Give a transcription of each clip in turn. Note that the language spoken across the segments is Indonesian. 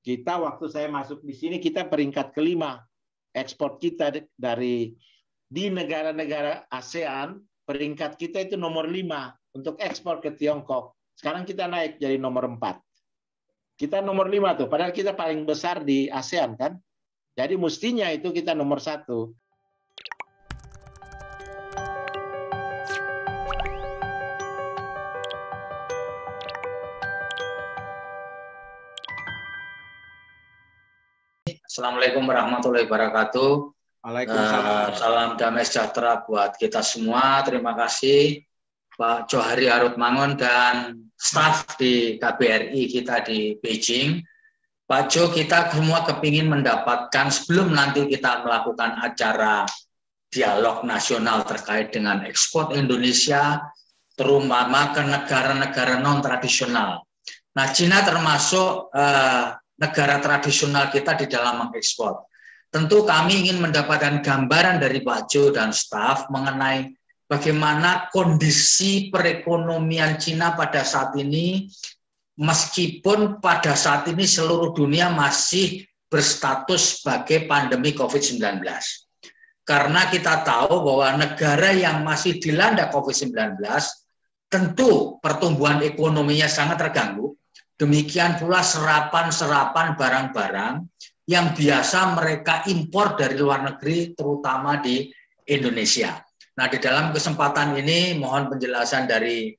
Kita waktu saya masuk di sini kita peringkat kelima. Ekspor kita dari di negara-negara ASEAN, peringkat kita itu nomor 5 untuk ekspor ke Tiongkok. Sekarang kita naik jadi nomor 4. Kita nomor 5 tuh, padahal kita paling besar di ASEAN kan. Jadi mestinya itu kita nomor 1. Assalamualaikum warahmatullahi wabarakatuh. Waalaikumsalam. Salam damai sejahtera buat kita semua. Terima kasih Pak Johari Harutmangun dan staf di KBRI kita di Beijing. Pak Jo, kita semua kepingin mendapatkan sebelum nanti kita melakukan acara dialog nasional terkait dengan ekspor Indonesia, terutama ke negara-negara non-tradisional. Nah, Cina termasuk negara tradisional kita di dalam mengekspor. Tentu kami ingin mendapatkan gambaran dari Pak Jo dan staf mengenai bagaimana kondisi perekonomian Cina pada saat ini, meskipun pada saat ini seluruh dunia masih berstatus sebagai pandemi COVID-19. Karena kita tahu bahwa negara yang masih dilanda COVID-19, tentu pertumbuhan ekonominya sangat terganggu. Demikian pula serapan barang-barang yang biasa mereka impor dari luar negeri, terutama di Indonesia. Nah, di dalam kesempatan ini mohon penjelasan dari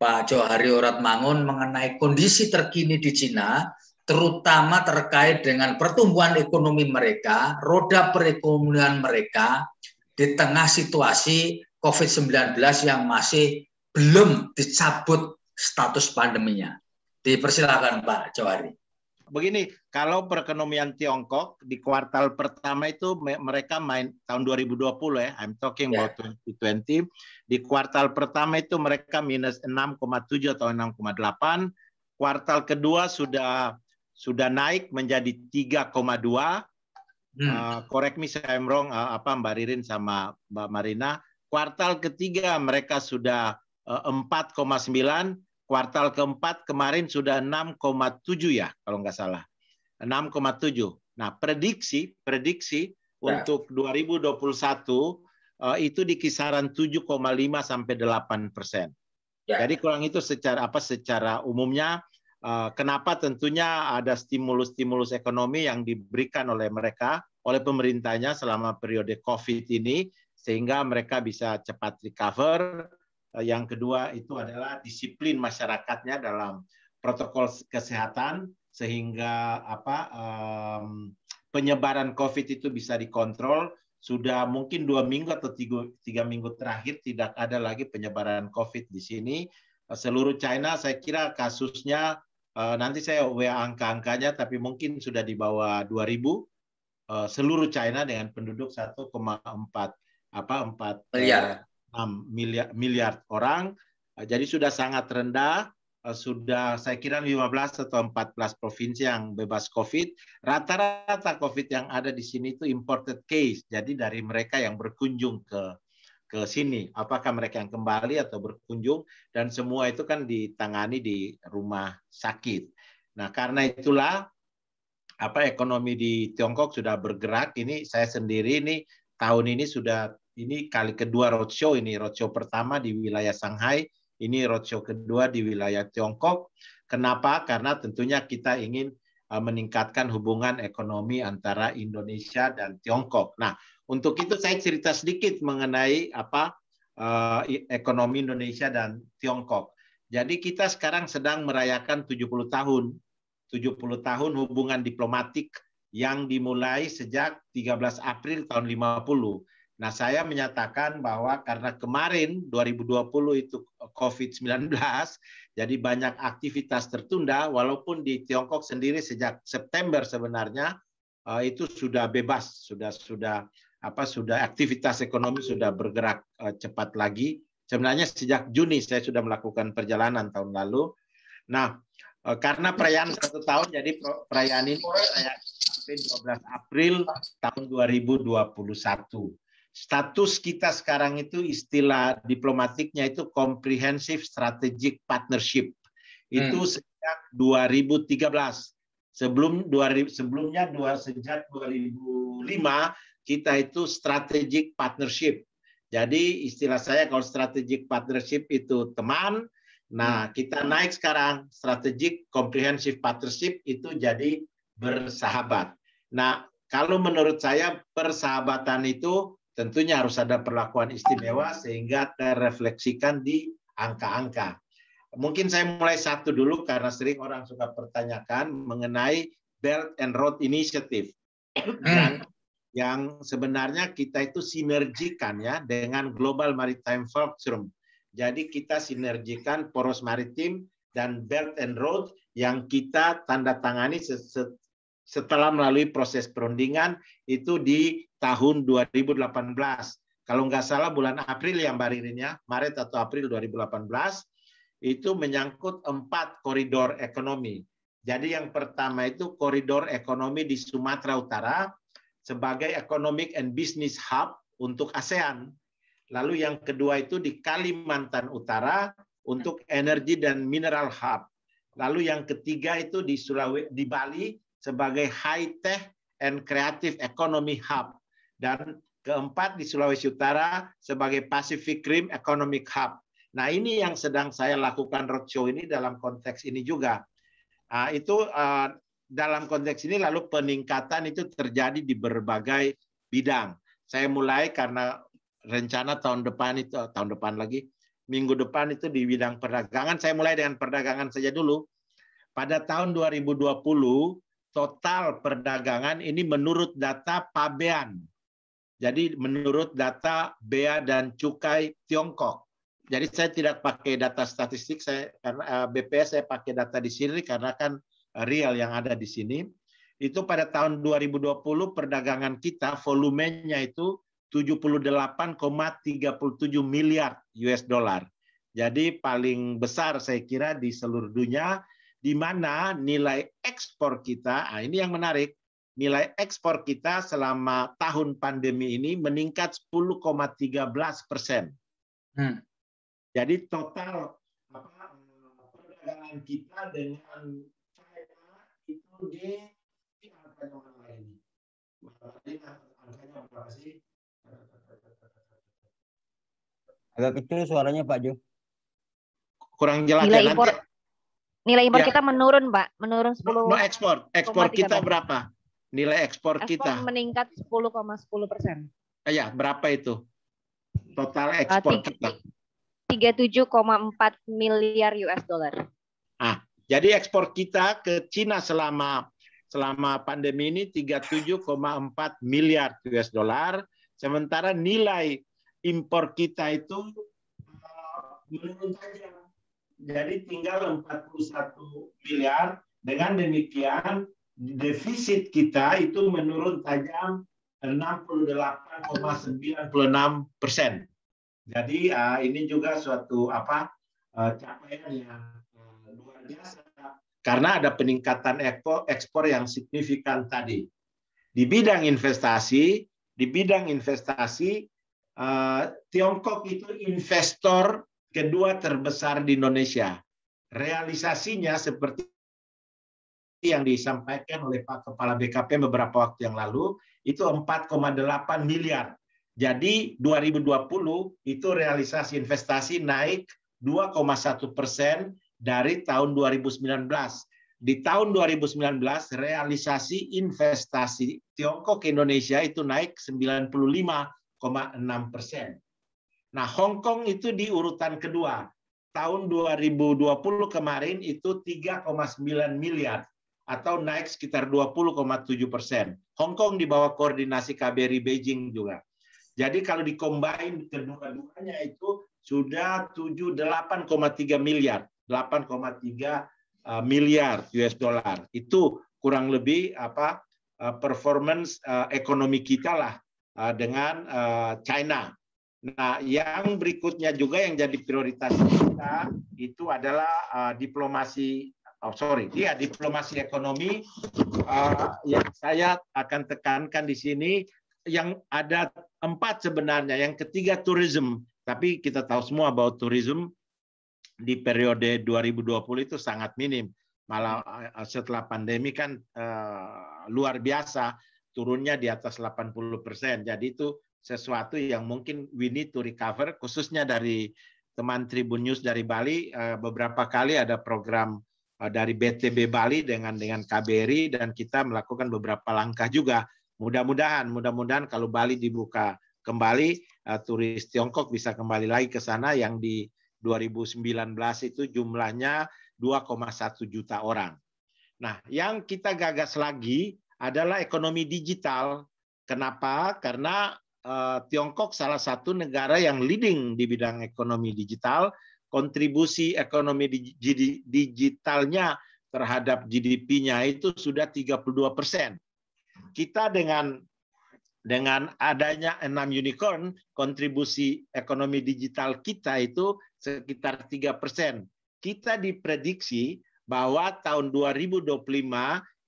Pak Johari Harutmangun mengenai kondisi terkini di Cina, terutama terkait dengan pertumbuhan ekonomi mereka, roda perekonomian mereka di tengah situasi COVID-19 yang masih belum dicabut status pandeminya. Dipersilakan Pak Johari. Begini, kalau perekonomian Tiongkok di kuartal pertama itu mereka main tahun 2020 ya, I'm talking about 2020. Di kuartal pertama itu mereka minus 6,7 atau 6,8. Kuartal kedua sudah naik menjadi 3,2. Correct me if I'm wrong, Mbak Ririn sama Mbak Marina. Kuartal ketiga mereka sudah 4,9. Kuartal keempat kemarin sudah 6,7 ya, kalau nggak salah. 6,7. Nah, prediksi untuk 2021 itu di kisaran 7,5 sampai 8%. Jadi kurang itu secara umumnya. Kenapa tentunya ada stimulus ekonomi yang diberikan oleh mereka, oleh pemerintahnya selama periode COVID ini, sehingga mereka bisa cepat recover. Yang kedua itu adalah disiplin masyarakatnya dalam protokol kesehatan sehingga penyebaran COVID itu bisa dikontrol. Sudah mungkin 2 minggu atau 3 minggu terakhir tidak ada lagi penyebaran COVID di sini. Seluruh China saya kira kasusnya nanti saya WA angka-angkanya tapi mungkin sudah di bawah 2.000 seluruh China dengan penduduk 1,4 miliar orang, jadi sudah sangat rendah, sudah saya kira 15 atau 14 provinsi yang bebas COVID. Rata-rata COVID yang ada di sini itu imported case, jadi dari mereka yang berkunjung ke sini, apakah mereka yang kembali atau berkunjung, dan semua itu kan ditangani di rumah sakit. Nah, karena itulah ekonomi di Tiongkok sudah bergerak. Ini saya sendiri ini tahun ini ini kali kedua roadshow, ini roadshow pertama di wilayah Shanghai, ini roadshow kedua di wilayah Tiongkok. Kenapa? Karena tentunya kita ingin meningkatkan hubungan ekonomi antara Indonesia dan Tiongkok. Nah, untuk itu saya cerita sedikit mengenai ekonomi Indonesia dan Tiongkok. Jadi kita sekarang sedang merayakan 70 tahun hubungan diplomatik yang dimulai sejak 13 April tahun 50. Nah, saya menyatakan bahwa karena kemarin 2020 itu COVID-19, jadi banyak aktivitas tertunda, walaupun di Tiongkok sendiri sejak September sebenarnya itu sudah bebas, sudah aktivitas ekonomi sudah bergerak cepat lagi. Sebenarnya sejak Juni saya sudah melakukan perjalanan tahun lalu. Nah, karena perayaan 1 tahun, jadi perayaan ini sampai 12 April tahun 2021. Status kita sekarang itu istilah diplomatiknya itu Comprehensive Strategic Partnership. Itu sejak 2013. Sebelumnya sejak 2005 kita itu strategic partnership. Jadi istilah saya kalau strategic partnership itu teman, nah kita naik sekarang strategic comprehensive partnership itu jadi bersahabat. Nah, kalau menurut saya persahabatan itu tentunya harus ada perlakuan istimewa sehingga terrefleksikan di angka-angka. Mungkin saya mulai satu dulu karena sering orang suka pertanyakan mengenai Belt and Road Initiative yang sebenarnya kita itu sinergikan ya dengan Global Maritime Forum. Jadi kita sinergikan poros maritim dan Belt and Road yang kita tanda tangani setelah melalui proses perundingan itu di tahun 2018. Kalau nggak salah bulan April ya Mbak Ririn ya, Maret atau April 2018. Itu menyangkut 4 koridor ekonomi. Jadi yang pertama itu koridor ekonomi di Sumatera Utara sebagai economic and business hub untuk ASEAN. Lalu yang kedua itu di Kalimantan Utara untuk energi dan mineral hub. Lalu yang ketiga itu di Bali sebagai high tech and creative economy hub. Dan keempat di Sulawesi Utara sebagai Pacific Rim Economic Hub. Nah, ini yang sedang saya lakukan roadshow ini dalam konteks ini juga. Dalam konteks ini lalu peningkatan itu terjadi di berbagai bidang. Saya mulai karena rencana minggu depan itu di bidang perdagangan. Saya mulai dengan perdagangan saja dulu. Pada tahun 2020 total perdagangan ini menurut data Pabean. Jadi menurut data Bea dan Cukai Tiongkok. Jadi saya tidak pakai data statistik, karena BPS saya pakai data di sini karena kan real yang ada di sini. Itu pada tahun 2020 perdagangan kita volumenya itu 78,37 miliar US dollar. Jadi paling besar saya kira di seluruh dunia, di mana nilai ekspor kita, ini yang menarik, nilai ekspor kita selama tahun pandemi ini meningkat 10,13%. Jadi total perdagangan kita dengan China itu di angkanya mana ini? Angkanya berapa sih? Agak kecil suaranya Pak Jo. Kurang jelas nilai ya impor, nanti. Nilai impor Ya. kita menurun, Pak. Menurun 10. Ekspor kita berapa? Nilai ekspor kita meningkat 10,10%. Ya, berapa itu? Total ekspor kita. 37,4 miliar US dollar. Jadi ekspor kita ke Cina selama pandemi ini 37,4 miliar US dollar. Sementara nilai impor kita itu menurun tajam. Jadi tinggal 41 miliar. Dengan demikian defisit kita itu menurun tajam 68,96%. Jadi ini juga suatu capaian yang luar biasa karena ada peningkatan ekspor yang signifikan tadi. Di bidang investasi, Tiongkok itu investor kedua terbesar di Indonesia. Realisasinya seperti yang disampaikan oleh Pak Kepala BKP beberapa waktu yang lalu, itu 4,8 miliar. Jadi 2020 itu realisasi investasi naik 2,1% dari tahun 2019. Di tahun 2019 realisasi investasi Tiongkok ke Indonesia itu naik 95,6%. Nah, Hong Kong itu di urutan kedua. Tahun 2020 kemarin itu 3,9 miliar atau naik sekitar 20,7%. Hong Kong di bawah koordinasi KBRI Beijing juga. Jadi kalau dikombin kedua-duanya itu sudah 8,3 miliar, 8,3 miliar US dollar. Itu kurang lebih performance ekonomi kita lah dengan China. Nah, yang berikutnya juga yang jadi prioritas kita itu adalah diplomasi ekonomi yang saya akan tekankan di sini. Yang ada 4 sebenarnya. Yang ketiga tourism. Tapi kita tahu semua bahwa tourism di periode 2020 itu sangat minim. Malah setelah pandemi kan luar biasa, turunnya di atas 80%. Jadi itu sesuatu yang mungkin we need to recover, khususnya dari teman Tribun News dari Bali. Beberapa kali ada program dari BTB Bali dengan KBRI, dan kita melakukan beberapa langkah juga. Mudah-mudahan kalau Bali dibuka kembali, turis Tiongkok bisa kembali lagi ke sana, yang di 2019 itu jumlahnya 2,1 juta orang. Nah, yang kita gagas lagi adalah ekonomi digital. Kenapa? Karena Tiongkok salah satu negara yang leading di bidang ekonomi digital. Kontribusi ekonomi digitalnya terhadap GDP-nya itu sudah 32%. Kita dengan adanya 6 unicorn, kontribusi ekonomi digital kita itu sekitar 3%. Kita diprediksi bahwa tahun 2025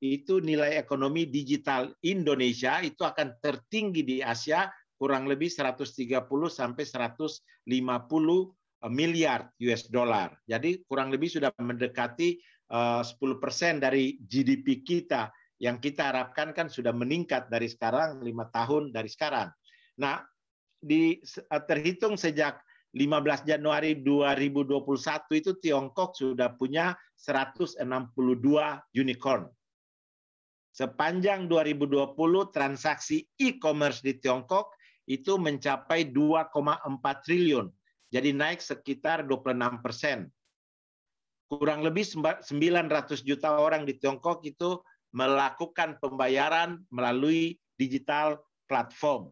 itu nilai ekonomi digital Indonesia itu akan tertinggi di Asia, kurang lebih 130 sampai 150 miliar US dollar. Jadi kurang lebih sudah mendekati 10% dari GDP kita, yang kita harapkan kan sudah meningkat dari sekarang 5 tahun dari sekarang. Nah, terhitung sejak 15 Januari 2021 itu Tiongkok sudah punya 162 unicorn. Sepanjang 2020 transaksi e-commerce di Tiongkok itu mencapai 2,4 triliun. Jadi naik sekitar 26%. Kurang lebih 900 juta orang di Tiongkok itu melakukan pembayaran melalui digital platform.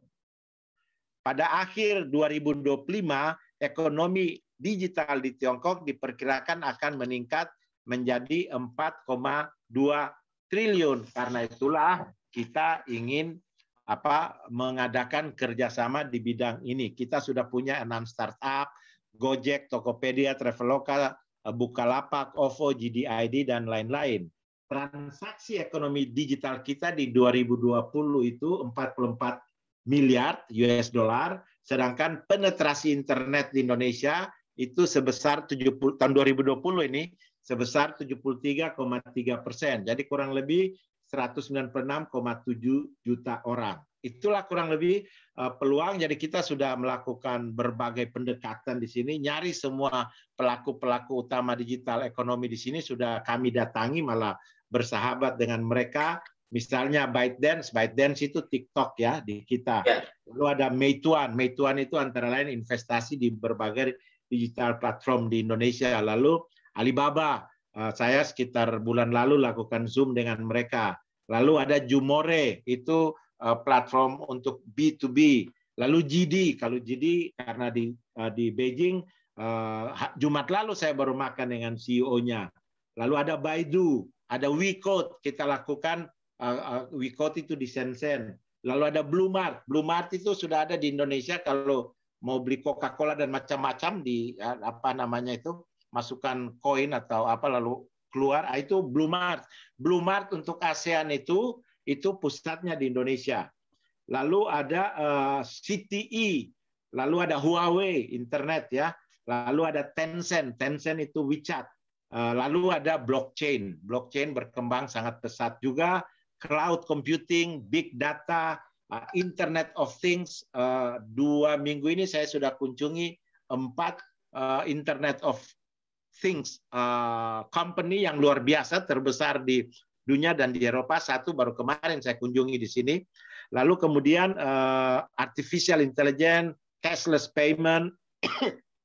Pada akhir 2025, ekonomi digital di Tiongkok diperkirakan akan meningkat menjadi 4,2 triliun. Karena itulah kita ingin mengadakan kerjasama di bidang ini. Kita sudah punya 6 startup, Gojek, Tokopedia, Traveloka, Bukalapak, OVO, GDID, dan lain-lain. Transaksi ekonomi digital kita di 2020 itu 44 miliar US dollar, sedangkan penetrasi internet di Indonesia itu sebesar tahun 2020 ini sebesar 73,3%. Jadi kurang lebih 196,7 juta orang. Itulah kurang lebih peluang. Jadi kita sudah melakukan berbagai pendekatan di sini, nyari semua pelaku-pelaku utama digital ekonomi di sini sudah kami datangi, malah bersahabat dengan mereka. Misalnya ByteDance itu TikTok ya di kita. Lalu ada Meituan itu antara lain investasi di berbagai digital platform di Indonesia. Lalu Alibaba, saya sekitar bulan lalu lakukan Zoom dengan mereka. Lalu ada Jumore, itu platform untuk B2B. Lalu GD, kalau GD karena di Beijing, Jumat lalu saya baru makan dengan CEO-nya. Lalu ada Baidu, ada WeCode, kita lakukan WeCode itu di Shenzhen. Lalu ada Blue Mart itu sudah ada di Indonesia. Kalau mau beli Coca-Cola dan macam-macam di masukkan koin atau lalu keluar, itu Blue Mart untuk ASEAN itu pusatnya di Indonesia. Lalu ada CTE, lalu ada Huawei internet ya, lalu ada Tencent itu WeChat. Lalu ada blockchain berkembang sangat pesat juga, cloud computing, big data, Internet of Things. 2 minggu ini saya sudah kunjungi 4 Internet of Things company yang luar biasa terbesar di dunia dan di Eropa. 1 baru kemarin saya kunjungi di sini. Lalu kemudian artificial intelligence, cashless payment,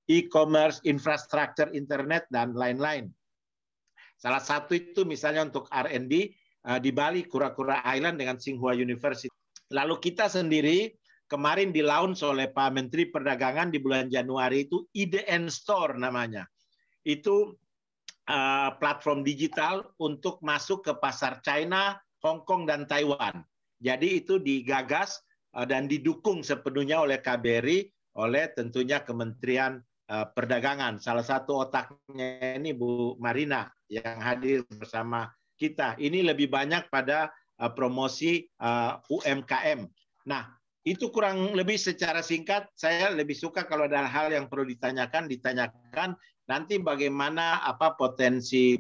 e-commerce, infrastructure internet, dan lain-lain. Salah satu itu misalnya untuk R&D di Bali, Kura-Kura Island dengan Tsinghua University. Lalu kita sendiri kemarin di-launch oleh Pak Menteri Perdagangan di bulan Januari itu IDN Store namanya. Itu platform digital untuk masuk ke pasar China, Hong Kong, dan Taiwan. Jadi itu digagas dan didukung sepenuhnya oleh KBRI, oleh tentunya Kementerian Perdagangan. Salah satu otaknya ini Bu Marina yang hadir bersama kita. Ini lebih banyak pada promosi UMKM. Nah, itu kurang lebih secara singkat. Saya lebih suka kalau ada hal yang perlu ditanyakan. Nanti bagaimana potensi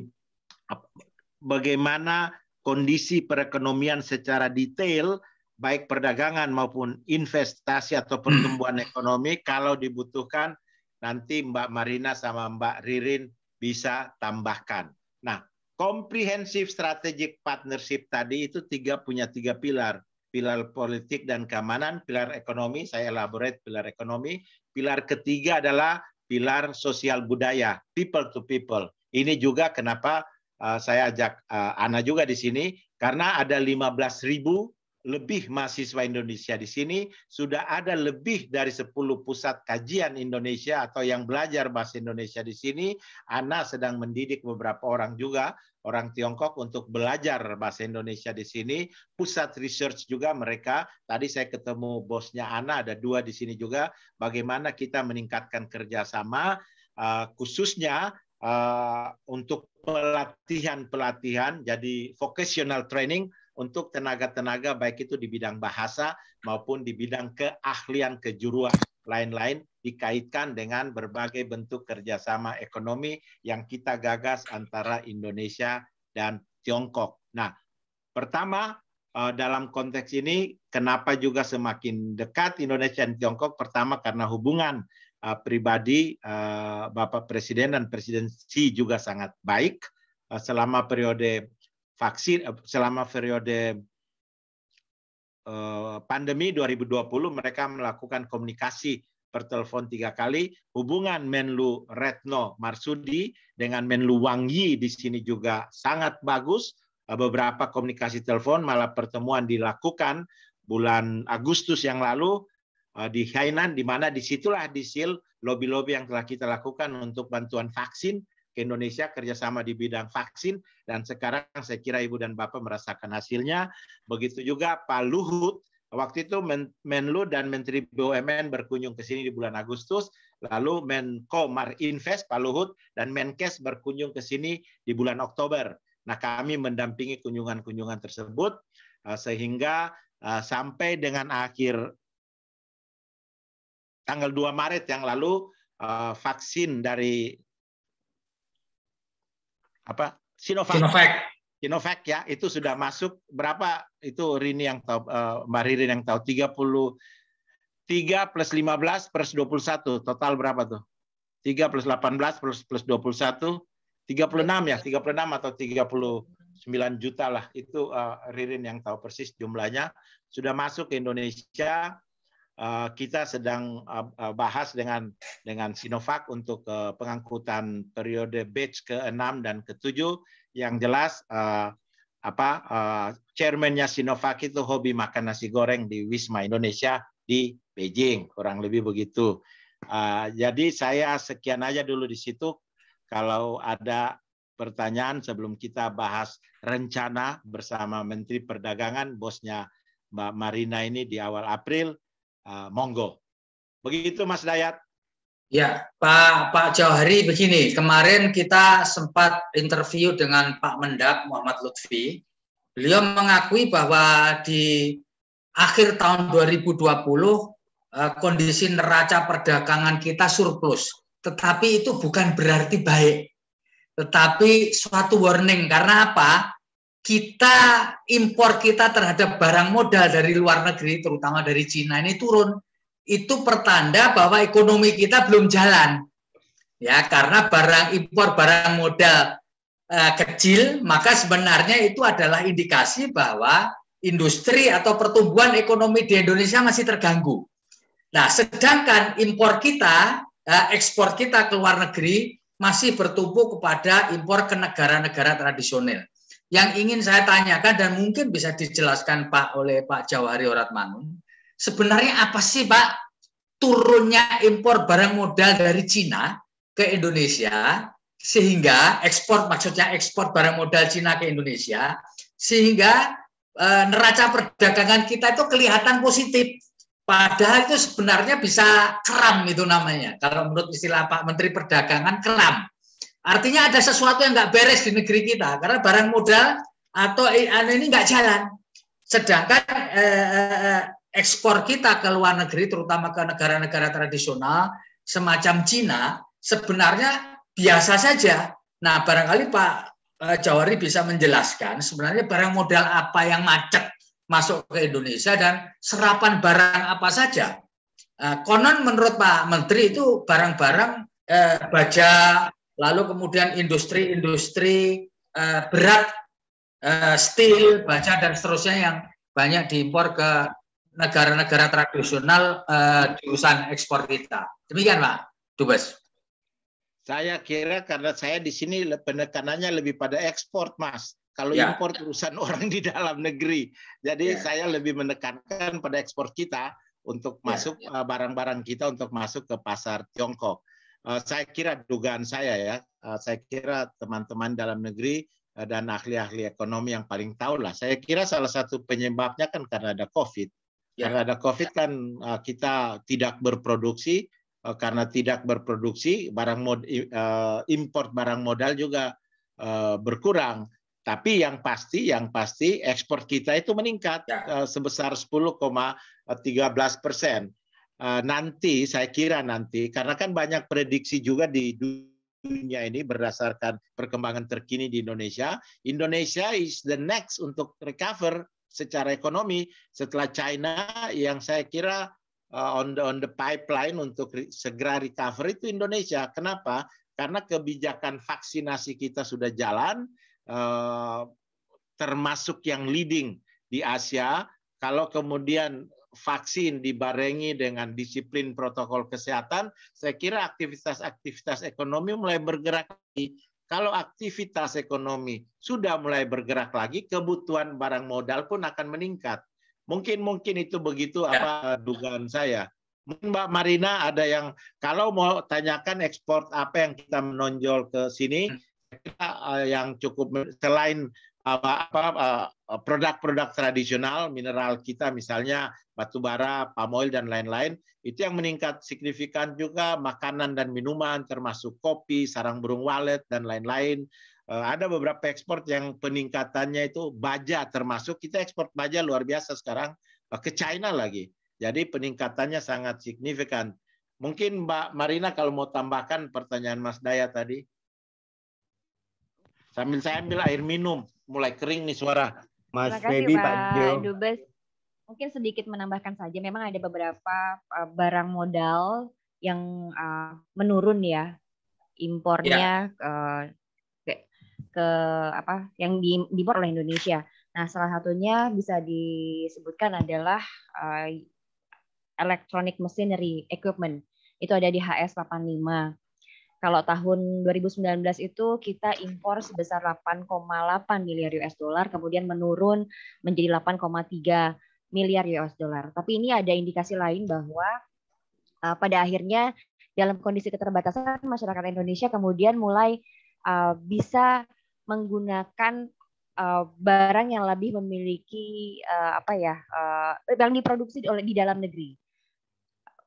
bagaimana kondisi perekonomian secara detail, baik perdagangan maupun investasi atau pertumbuhan ekonomi. Kalau dibutuhkan, nanti Mbak Marina sama Mbak Ririn bisa tambahkan. Nah, comprehensive strategic partnership tadi itu punya tiga pilar. Pilar politik dan keamanan, pilar ekonomi, saya elaborate pilar ekonomi. Pilar ketiga adalah pilar sosial budaya, people to people. Ini juga kenapa saya ajak Ana juga di sini, karena ada 15.000 lebih mahasiswa Indonesia di sini, sudah ada lebih dari 10 pusat kajian Indonesia atau yang belajar bahasa Indonesia di sini. Ana sedang mendidik beberapa orang juga, orang Tiongkok untuk belajar bahasa Indonesia di sini. Pusat research juga mereka. Tadi saya ketemu bosnya Ana, ada 2 di sini juga. Bagaimana kita meningkatkan kerjasama, khususnya untuk pelatihan-pelatihan, jadi vocational training untuk tenaga-tenaga baik itu di bidang bahasa maupun di bidang keahlian kejuruan lain-lain, dikaitkan dengan berbagai bentuk kerjasama ekonomi yang kita gagas antara Indonesia dan Tiongkok. Nah, pertama dalam konteks ini kenapa juga semakin dekat Indonesia dan Tiongkok? Pertama karena hubungan pribadi Bapak Presiden dan Presiden Xi juga sangat baik selama periode vaksin, selama periode pandemi 2020 mereka melakukan komunikasi per telepon 3 kali. Hubungan Menlu Retno Marsudi dengan Menlu Wang Yi di sini juga sangat bagus. Beberapa komunikasi telepon, malah pertemuan dilakukan bulan Agustus yang lalu di Hainan, di mana disitulah disil lobby-lobby yang telah kita lakukan untuk bantuan vaksin ke Indonesia, kerjasama di bidang vaksin, dan sekarang saya kira Ibu dan Bapak merasakan hasilnya. Begitu juga Pak Luhut, waktu itu Menlu dan Menteri BUMN berkunjung ke sini di bulan Agustus, lalu Menko Marinvest Pak Luhut dan Menkes berkunjung ke sini di bulan Oktober. Nah, kami mendampingi kunjungan-kunjungan tersebut sehingga sampai dengan akhir tanggal 2 Maret yang lalu vaksin dari Sinovac ya, itu sudah masuk. Berapa itu Rini yang tahu, Mbak Ririn yang tahu, 33 plus 15 plus 21, total berapa tuh? 3 plus 18 plus 21, 36 ya, 36 atau 39 juta lah, itu Ririn yang tahu persis jumlahnya, sudah masuk ke Indonesia. Kita sedang bahas dengan Sinovac untuk pengangkutan periode batch ke-6 dan ke-7. Yang jelas chairman-nya Sinovac itu hobi makan nasi goreng di Wisma Indonesia di Beijing, kurang lebih begitu. Jadi saya sekian aja dulu di situ. Kalau ada pertanyaan sebelum kita bahas rencana bersama Menteri Perdagangan, bosnya Mbak Marina ini di awal April, monggo. Begitu Mas Dayat. Ya, Pak Jauhari, begini, kemarin kita sempat interview dengan Pak Mendak Muhammad Lutfi. Beliau mengakui bahwa di akhir tahun 2020 kondisi neraca perdagangan kita surplus. Tetapi itu bukan berarti baik. Tetapi suatu warning, karena apa? Impor kita terhadap barang modal dari luar negeri, terutama dari Cina, ini turun. Itu pertanda bahwa ekonomi kita belum jalan. Ya, karena impor barang modal kecil, maka sebenarnya itu adalah indikasi bahwa industri atau pertumbuhan ekonomi di Indonesia masih terganggu. Nah, sedangkan impor kita, ekspor kita ke luar negeri masih bertumpu kepada impor ke negara-negara tradisional. Yang ingin saya tanyakan dan mungkin bisa dijelaskan oleh Pak Jauhari Oratmangun, sebenarnya apa sih Pak turunnya impor barang modal dari Cina ke Indonesia, sehingga ekspor barang modal Cina ke Indonesia, sehingga neraca perdagangan kita itu kelihatan positif. Padahal itu sebenarnya bisa kram itu namanya. Kalau menurut istilah Pak Menteri Perdagangan, kram. Artinya ada sesuatu yang nggak beres di negeri kita karena barang modal atau ini nggak jalan. Sedangkan ekspor kita ke luar negeri, terutama ke negara-negara tradisional semacam Cina, sebenarnya biasa saja. Nah, barangkali Pak Johari bisa menjelaskan sebenarnya barang modal apa yang macet masuk ke Indonesia dan serapan barang apa saja. Konon menurut Pak Menteri itu barang-barang baja, lalu kemudian industri-industri berat, steel, baja dan seterusnya yang banyak diimpor ke negara-negara tradisional jurusan ekspor kita. Demikian Pak Dubes. Saya kira karena saya di sini penekanannya lebih pada ekspor, Mas. Kalau impor urusan orang di dalam negeri. Jadi saya lebih menekankan pada ekspor kita untuk masuk barang-barang kita untuk masuk ke pasar Tiongkok. Saya kira dugaan saya ya, saya kira teman-teman dalam negeri dan ahli-ahli ekonomi yang paling tahu lah. Saya kira salah satu penyebabnya kan karena ada COVID. Karena ada COVID kan kita tidak berproduksi. Karena tidak berproduksi, import barang modal juga berkurang. Tapi yang pasti ekspor kita itu meningkat sebesar 10,13%. Nanti saya kira karena kan banyak prediksi juga di dunia ini berdasarkan perkembangan terkini di Indonesia. Indonesia is the next untuk recover secara ekonomi setelah China yang saya kira on the pipeline untuk segera recover itu Indonesia. Kenapa? Karena kebijakan vaksinasi kita sudah jalan, termasuk yang leading di Asia. Kalau kemudian vaksin dibarengi dengan disiplin protokol kesehatan, saya kira aktivitas ekonomi mulai bergerak lagi. Kalau aktivitas ekonomi sudah mulai bergerak lagi, kebutuhan barang modal pun akan meningkat. Mungkin itu begitu apa dugaan saya. Mungkin Mbak Marina ada yang kalau mau tanyakan ekspor apa yang kita menonjol ke sini, yang cukup selain produk-produk tradisional mineral kita misalnya batu bara, palm oil dan lain-lain, itu yang meningkat signifikan juga makanan dan minuman termasuk kopi, sarang burung walet dan lain-lain. Ada beberapa ekspor yang peningkatannya itu baja termasuk, kita ekspor baja luar biasa sekarang ke China lagi. Jadi peningkatannya sangat signifikan. Mungkin Mbak Marina kalau mau tambahkan pertanyaan Mas Daya tadi. Sambil saya ambil air minum, mulai kering nih suara. Mas Febi, Pak Dubes. Mungkin sedikit menambahkan saja, memang ada beberapa barang modal yang menurun ya, impornya ke apa yang diimpor oleh Indonesia. Nah, salah satunya bisa disebutkan adalah electronic machinery equipment. Itu ada di HS 85. Kalau tahun 2019 itu kita impor sebesar 8,8 miliar US dollar, kemudian menurun menjadi 8,3 miliar US dollar. Tapi ini ada indikasi lain bahwa pada akhirnya dalam kondisi keterbatasan masyarakat Indonesia kemudian mulai bisa menggunakan barang yang lebih memiliki yang diproduksi di dalam negeri.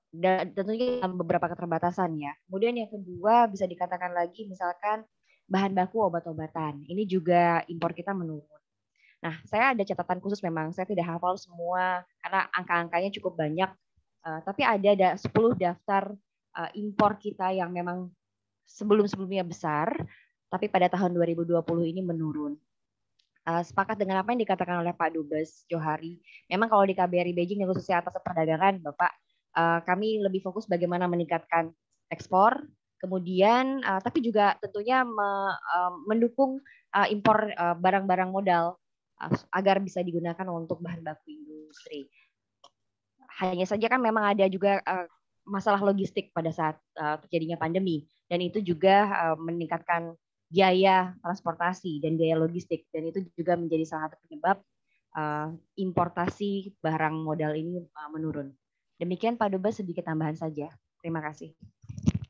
Dan tentunya dalam beberapa keterbatasan ya. Kemudian yang kedua bisa dikatakan lagi misalkan bahan baku obat-obatan. Ini juga impor kita menurun. Nah, saya ada catatan khusus memang. Saya tidak hafal semua karena angka-angkanya cukup banyak. Tapi ada 10 daftar impor kita yang memang sebelum-sebelumnya besar, tapi pada tahun 2020 ini menurun. Sepakat dengan apa yang dikatakan oleh Pak Dubes Johari. Memang kalau di KBRI Beijing yang khususnya atas perdagangan, Bapak, kami lebih fokus bagaimana meningkatkan ekspor, kemudian tapi juga tentunya mendukung impor barang-barang modal agar bisa digunakan untuk bahan baku industri. Hanya saja kan memang ada juga masalah logistik pada saat terjadinya pandemi, dan itu juga meningkatkan biaya transportasi dan biaya logistik, dan itu juga menjadi salah satu penyebab importasi barang modal ini menurun. Demikian Pak Dubes, sedikit tambahan saja. Terima kasih.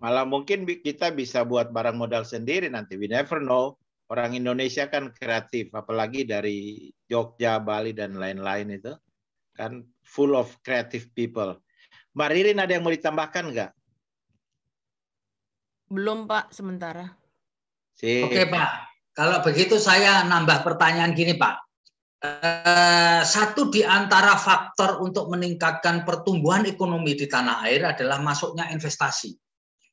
Malah mungkin kita bisa buat barang modal sendiri nanti. We never know. Orang Indonesia kan kreatif, apalagi dari Jogja, Bali dan lain-lain itu kan full of creative people. Mbak Ririn ada yang mau ditambahkan nggak? Belum Pak, sementara. Oke Pak, kalau begitu saya nambah pertanyaan gini Pak. Satu di antara faktor untuk meningkatkan pertumbuhan ekonomi di tanah air adalah masuknya investasi.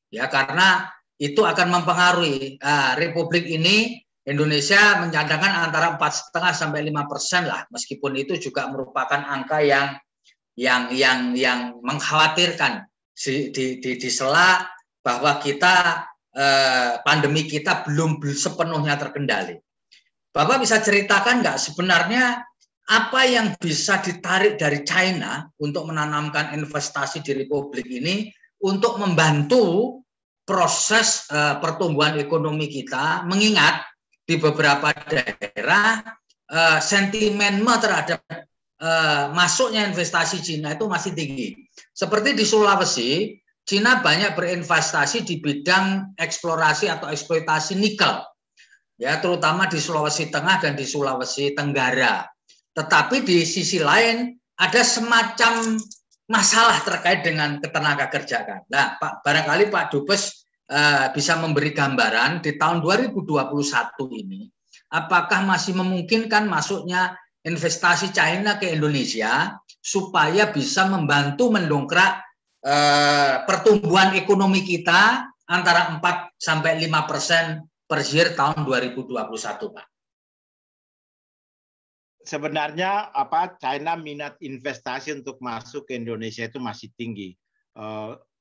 Ya, karena itu akan mempengaruhi Republik ini Indonesia mencadangkan antara 4,5 sampai 5% lah, meskipun itu juga merupakan angka yang mengkhawatirkan di sela bahwa kita pandemi kita belum sepenuhnya terkendali. Bapak bisa ceritakan nggak sebenarnya apa yang bisa ditarik dari China untuk menanamkan investasi di Republik ini untuk membantu proses pertumbuhan ekonomi kita, mengingat di beberapa daerah sentimen terhadap masuknya investasi Cina itu masih tinggi. Seperti di Sulawesi, Cina banyak berinvestasi di bidang eksplorasi atau eksploitasi nikel, ya, terutama di Sulawesi Tengah dan di Sulawesi Tenggara. Tetapi di sisi lain ada semacam masalah terkait dengan ketenaga kerjaan. Nah, Pak, barangkali Pak Dubes bisa memberi gambaran di tahun 2021 ini, apakah masih memungkinkan masuknya investasi China ke Indonesia supaya bisa membantu mendongkrak pertumbuhan ekonomi kita antara 4 sampai 5% per year tahun 2021, Pak. Sebenarnya China minat investasi untuk masuk ke Indonesia itu masih tinggi.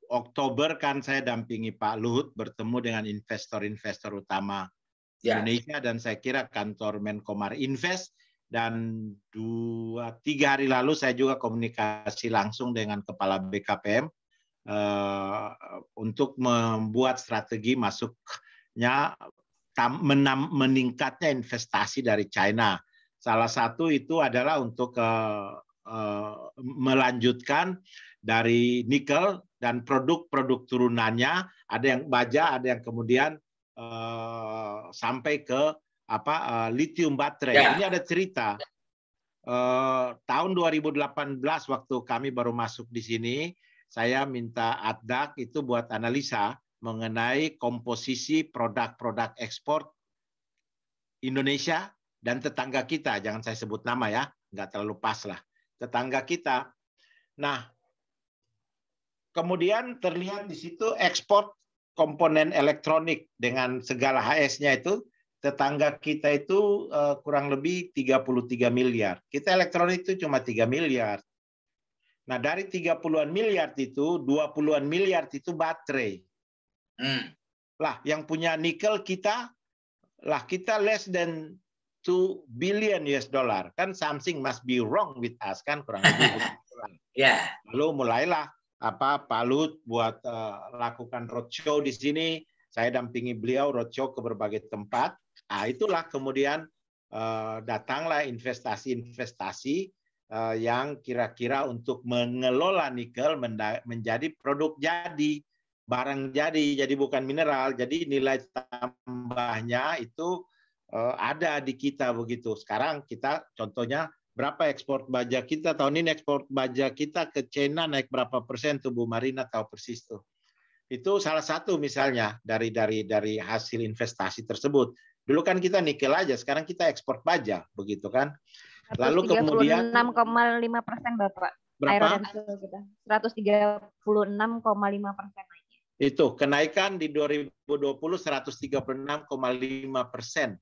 Oktober kan saya dampingi Pak Luhut bertemu dengan investor-investor utama Indonesia, dan saya kira kantor Menko Marinvest, dan 2-3 hari lalu saya juga komunikasi langsung dengan Kepala BKPM untuk membuat strategi masuknya meningkatnya investasi dari China. Salah satu itu adalah untuk melanjutkan dari nikel dan produk-produk turunannya, ada yang baja, ada yang kemudian sampai ke lithium baterai. Yeah. Ini ada cerita. Tahun 2018 waktu kami baru masuk di sini, saya minta ADDAK itu buat analisa mengenai komposisi produk-produk ekspor Indonesia dan tetangga kita. Jangan saya sebut nama ya, nggak terlalu pas lah. Tetangga kita. Nah, kemudian terlihat di situ ekspor komponen elektronik dengan segala HS-nya itu, tetangga kita itu kurang lebih 33 miliar. Kita elektronik itu cuma 3 miliar. Nah, dari 30-an miliar itu, 20-an miliar itu baterai. Lah, yang punya nikel kita less than 2 billion US dollar. Kan something must be wrong with us, kan kurang lebih. Yeah. Lalu mulailah Pak Luhut buat lakukan roadshow di sini. Saya dampingi beliau roadshow ke berbagai tempat. Nah, itulah kemudian datanglah investasi-investasi yang kira-kira untuk mengelola nikel menjadi produk jadi, barang jadi bukan mineral. Jadi nilai tambahnya itu ada di kita begitu. Sekarang kita contohnya berapa ekspor baja kita tahun ini, ekspor baja kita ke China naik berapa persen tuh Bu Marina tahu persis tuh. Itu salah satu misalnya dari hasil investasi tersebut. Dulu kan kita nikel aja, sekarang kita ekspor baja, begitu kan? Lalu kemudian 36,5% Bapak. Berapa? 136,5% naiknya. Itu kenaikan di 2020 136,5%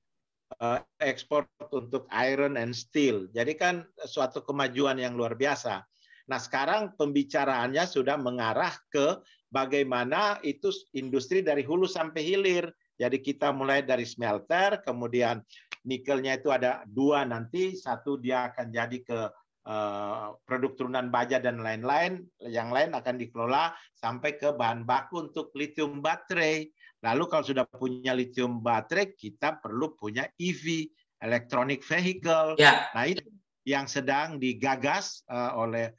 ekspor untuk iron and steel. Jadi kan suatu kemajuan yang luar biasa. Nah, sekarang pembicaraannya sudah mengarah ke bagaimana itu industri dari hulu sampai hilir. Jadi kita mulai dari smelter, kemudian nikelnya itu ada 2 nanti, 1 dia akan jadi ke produk turunan baja dan lain-lain, yang lain akan dikelola sampai ke bahan baku untuk lithium baterai. Lalu kalau sudah punya lithium baterai, kita perlu punya EV, electronic vehicle. Yeah. Nah, itu yang sedang digagas oleh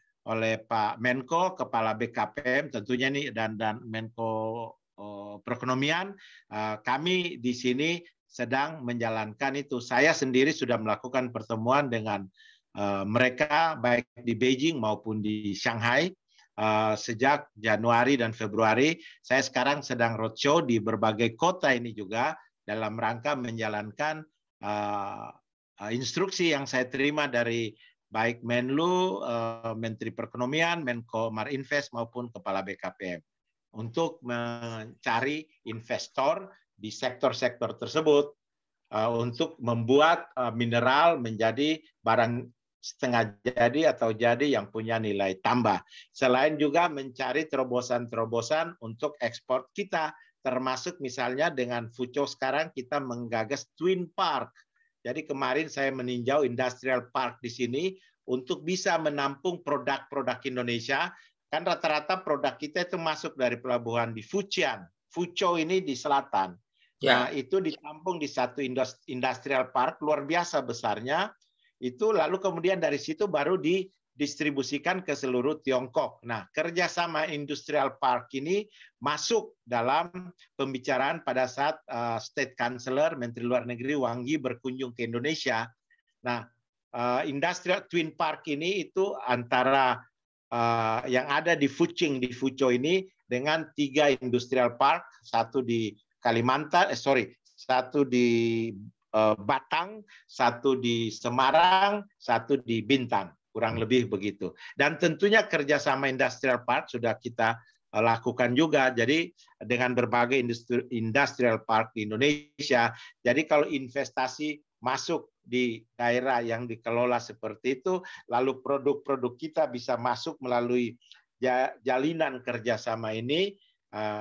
Pak Menko, Kepala BKPM tentunya nih, dan Menko Perekonomian. Kami di sini sedang menjalankan itu. Saya sendiri sudah melakukan pertemuan dengan mereka baik di Beijing maupun di Shanghai sejak Januari dan Februari. Saya sekarang sedang roadshow di berbagai kota ini juga dalam rangka menjalankan instruksi yang saya terima dari baik Menlu, Menteri Perekonomian, Menko Marinvest maupun Kepala BKPM untuk mencari investor di sektor-sektor tersebut. untuk membuat mineral menjadi barang setengah jadi atau jadi yang punya nilai tambah. Selain juga mencari terobosan-terobosan untuk ekspor kita, termasuk misalnya dengan Fuco sekarang kita menggagas Twin Park. Jadi kemarin saya meninjau Industrial Park di sini untuk bisa menampung produk-produk Indonesia. Kan rata-rata produk kita itu masuk dari pelabuhan di Fujian. Fuco ini di selatan. Nah, itu ditampung di satu Industrial Park, luar biasa besarnya. Itu lalu kemudian dari situ baru didistribusikan ke seluruh Tiongkok. Nah, kerjasama Industrial Park ini masuk dalam pembicaraan pada saat State Chancellor, Menteri Luar Negeri Wang Yi berkunjung ke Indonesia. Nah, Industrial Twin Park ini itu antara yang ada di Fuching, di Fuco ini dengan 3 Industrial Park, satu di Kalimantan, satu di Batang, satu di Semarang, satu di Bintang, kurang lebih begitu. Dan tentunya kerjasama Industrial Park sudah kita lakukan juga. Jadi dengan berbagai Industrial Park di Indonesia, jadi kalau investasi masuk di daerah yang dikelola seperti itu, lalu produk-produk kita bisa masuk melalui jalinan kerjasama ini,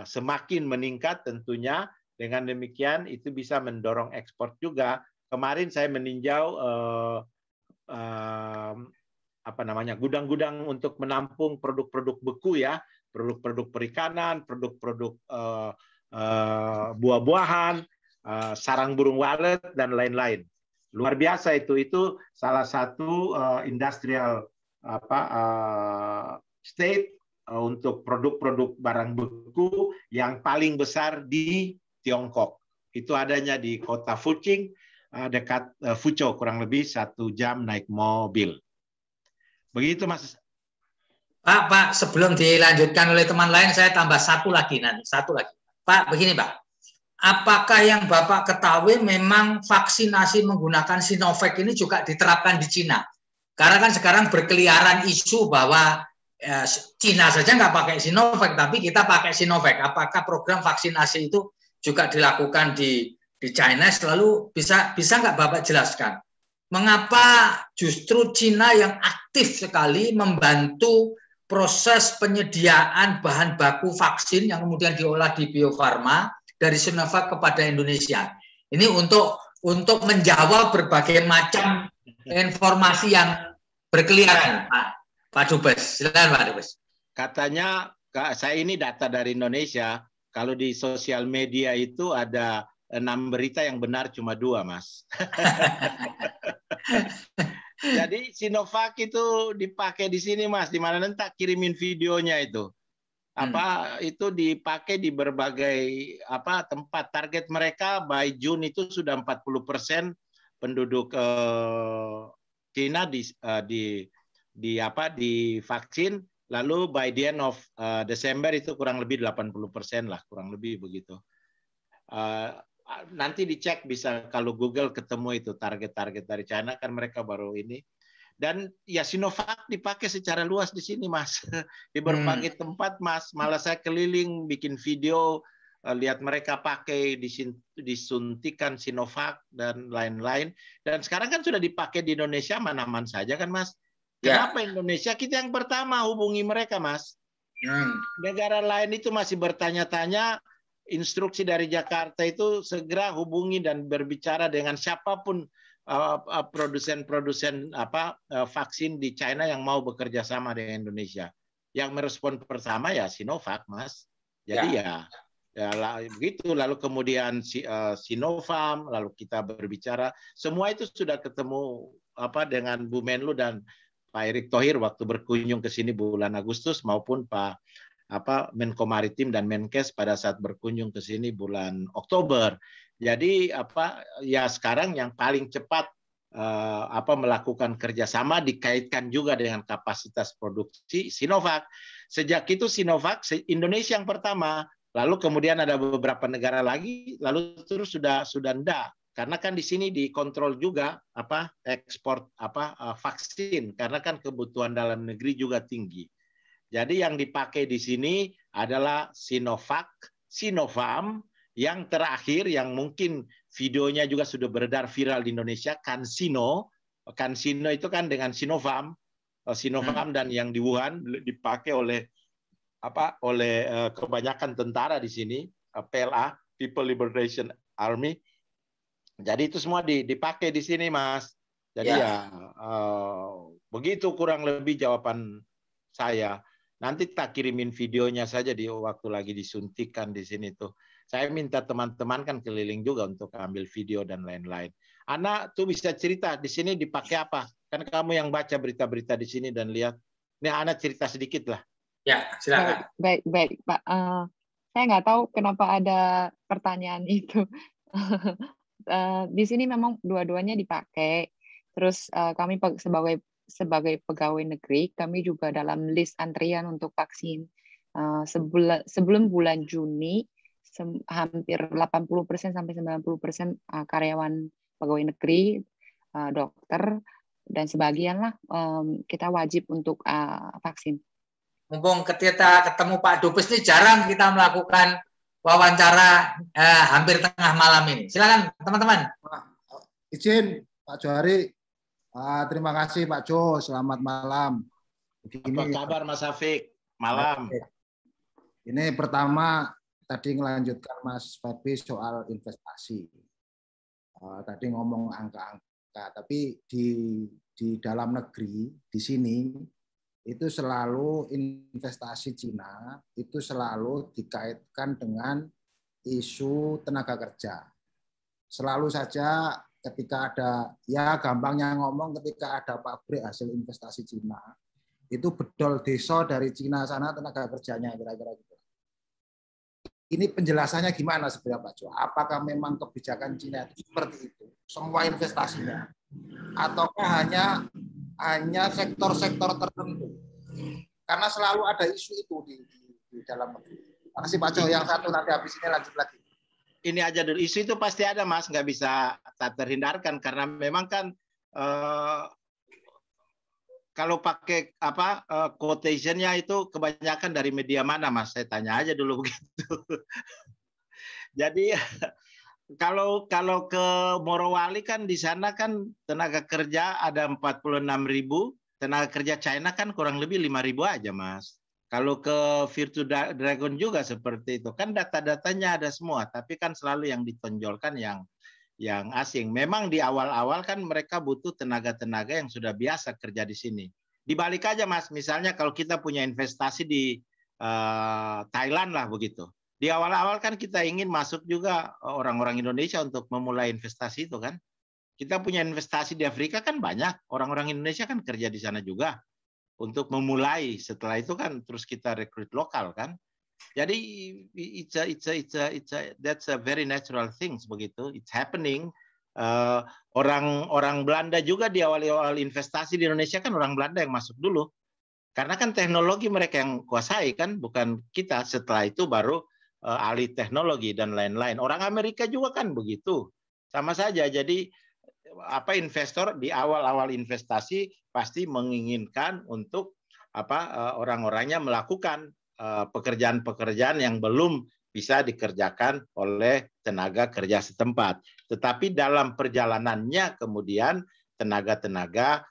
semakin meningkat tentunya. Dengan demikian itu bisa mendorong ekspor juga. Kemarin saya meninjau gudang-gudang untuk menampung produk-produk beku ya, produk-produk perikanan, produk-produk buah-buahan, sarang burung walet dan lain-lain. Luar biasa itu salah satu industrial state untuk produk-produk barang beku yang paling besar di Tiongkok. Itu adanya di kota Fuching, dekat Fuco, kurang lebih 1 jam naik mobil. Begitu, Mas. Pak, sebelum dilanjutkan oleh teman lain, saya tambah satu lagi. Pak, begini Pak. Apakah yang Bapak ketahui memang vaksinasi menggunakan Sinovac ini juga diterapkan di Cina? Karena kan sekarang berkeliaran isu bahwa Cina saja nggak pakai Sinovac, tapi kita pakai Sinovac. Apakah program vaksinasi itu juga dilakukan di China? Lalu bisa nggak Bapak jelaskan mengapa justru Cina yang aktif sekali membantu proses penyediaan bahan baku vaksin yang kemudian diolah di Bio Farma dari Sinovac kepada Indonesia? Ini untuk menjawab berbagai macam informasi yang berkeliaran, Pak Dubes. Silakan Pak Dubes. Katanya saya ini data dari Indonesia. Kalau di sosial media itu ada 6 berita yang benar cuma 2, Mas. Jadi Sinovac itu dipakai di sini, Mas. Di mana nanti tak kirimin videonya itu. Itu dipakai di berbagai tempat. Target mereka by June itu sudah 40% penduduk Cina divaksin. Lalu by the end of Desember itu kurang lebih 80% lah, kurang lebih begitu. Nanti dicek bisa kalau Google ketemu itu target-target dari China, kan mereka baru ini. Dan ya Sinovac dipakai secara luas di sini, Mas. Di berbagai tempat, Mas. Malah saya keliling bikin video, lihat mereka pakai disuntikan Sinovac dan lain-lain. Dan sekarang kan sudah dipakai di Indonesia mana-mana saja kan, Mas. Kenapa Indonesia kita yang pertama hubungi mereka, Mas? Negara lain itu masih bertanya-tanya. Instruksi dari Jakarta itu segera hubungi dan berbicara dengan siapapun produsen vaksin di China yang mau bekerja sama dengan Indonesia. Yang merespon pertama ya Sinovac, Mas. Jadi ya begitu. Lalu kemudian Sinopharm, lalu kita berbicara. Semua itu sudah ketemu dengan Bu Menlu dan Pak Erick Thohir waktu berkunjung ke sini bulan Agustus, maupun Pak Menko Maritim dan Menkes pada saat berkunjung ke sini bulan Oktober. Jadi ya sekarang yang paling cepat melakukan kerjasama dikaitkan juga dengan kapasitas produksi Sinovac. Sejak itu Sinovac Indonesia yang pertama, lalu kemudian ada beberapa negara lagi, lalu terus sudah enggak. Karena kan di sini dikontrol juga ekspor vaksin, karena kan kebutuhan dalam negeri juga tinggi. Jadi yang dipakai di sini adalah Sinovac, Sinopharm, yang terakhir yang mungkin videonya juga sudah beredar viral di Indonesia. CanSino itu kan dengan Sinovac dan yang di Wuhan dipakai oleh kebanyakan tentara di sini, PLA, People Liberation Army. Jadi itu semua dipakai di sini, Mas. Jadi begitu kurang lebih jawaban saya. Nanti tak kirimin videonya saja di waktu lagi disuntikan di sini tuh. Saya minta teman-teman kan keliling juga untuk ambil video dan lain-lain. Anak tuh bisa cerita di sini dipakai apa? Kan kamu yang baca berita-berita di sini dan lihat. Ini Anak cerita sedikit lah. Ya, silakan. Baik, Pak. Saya nggak tahu kenapa ada pertanyaan itu. Di sini memang dua-duanya dipakai. Terus kami sebagai pegawai negeri, kami juga dalam list antrian untuk vaksin. Sebelum bulan Juni, hampir 80% sampai 90% karyawan pegawai negeri, dokter, dan sebagian lah kita wajib untuk vaksin. Mumpung kita ketemu Pak Dubes ini jarang kita melakukan wawancara hampir tengah malam ini. Silakan teman-teman. Izin Pak Johari. Terima kasih Pak Jo. Selamat malam. Apa kabar Mas Afik? Malam. Ini pertama tadi melanjutkan Mas Fabi soal investasi. Tadi ngomong angka-angka, tapi di dalam negeri di sini itu selalu investasi Cina itu selalu dikaitkan dengan isu tenaga kerja. Selalu saja ketika ada, ya gampangnya ngomong, ketika ada pabrik hasil investasi Cina, itu bedol desa dari Cina sana tenaga kerjanya kira-kira gitu. Ini penjelasannya gimana sebenarnya Pak Jo? Apakah memang kebijakan Cina itu seperti itu, semua investasinya, ataukah hanya sektor-sektor tertentu? Karena selalu ada isu itu di dalam negeri. Terima kasih Pak Jo. Yang satu nanti habis ini lanjut lagi. Ini aja dulu, isu itu pasti ada Mas, nggak bisa tak terhindarkan karena memang kan kalau pakai quotation-nya itu kebanyakan dari media mana Mas? Saya tanya aja dulu begitu. Jadi kalau ke Morowali kan di sana kan tenaga kerja ada 46.000, tenaga kerja China kan kurang lebih 5.000 aja Mas. Kalau ke Virtu Dragon juga seperti itu. Kan data-datanya ada semua, tapi kan selalu yang ditonjolkan yang asing. Memang di awal-awal kan mereka butuh tenaga-tenaga yang sudah biasa kerja di sini. Dibalik aja Mas, misalnya kalau kita punya investasi di Thailand lah begitu. Di awal-awal kan kita ingin masuk juga orang-orang Indonesia untuk memulai investasi itu kan. Kita punya investasi di Afrika kan banyak. Orang-orang Indonesia kan kerja di sana juga. Untuk memulai, setelah itu kan terus kita rekrut lokal kan. Jadi that's a very natural things begitu. It's happening. Orang Belanda juga di awal investasi di Indonesia kan orang Belanda yang masuk dulu. Karena kan teknologi mereka yang kuasai kan, bukan kita. Setelah itu baru ahli teknologi dan lain-lain. Orang Amerika juga kan begitu. Sama saja. Jadi investor di awal-awal investasi pasti menginginkan untuk orang-orangnya melakukan pekerjaan-pekerjaan yang belum bisa dikerjakan oleh tenaga kerja setempat. Tetapi dalam perjalanannya kemudian tenaga-tenaga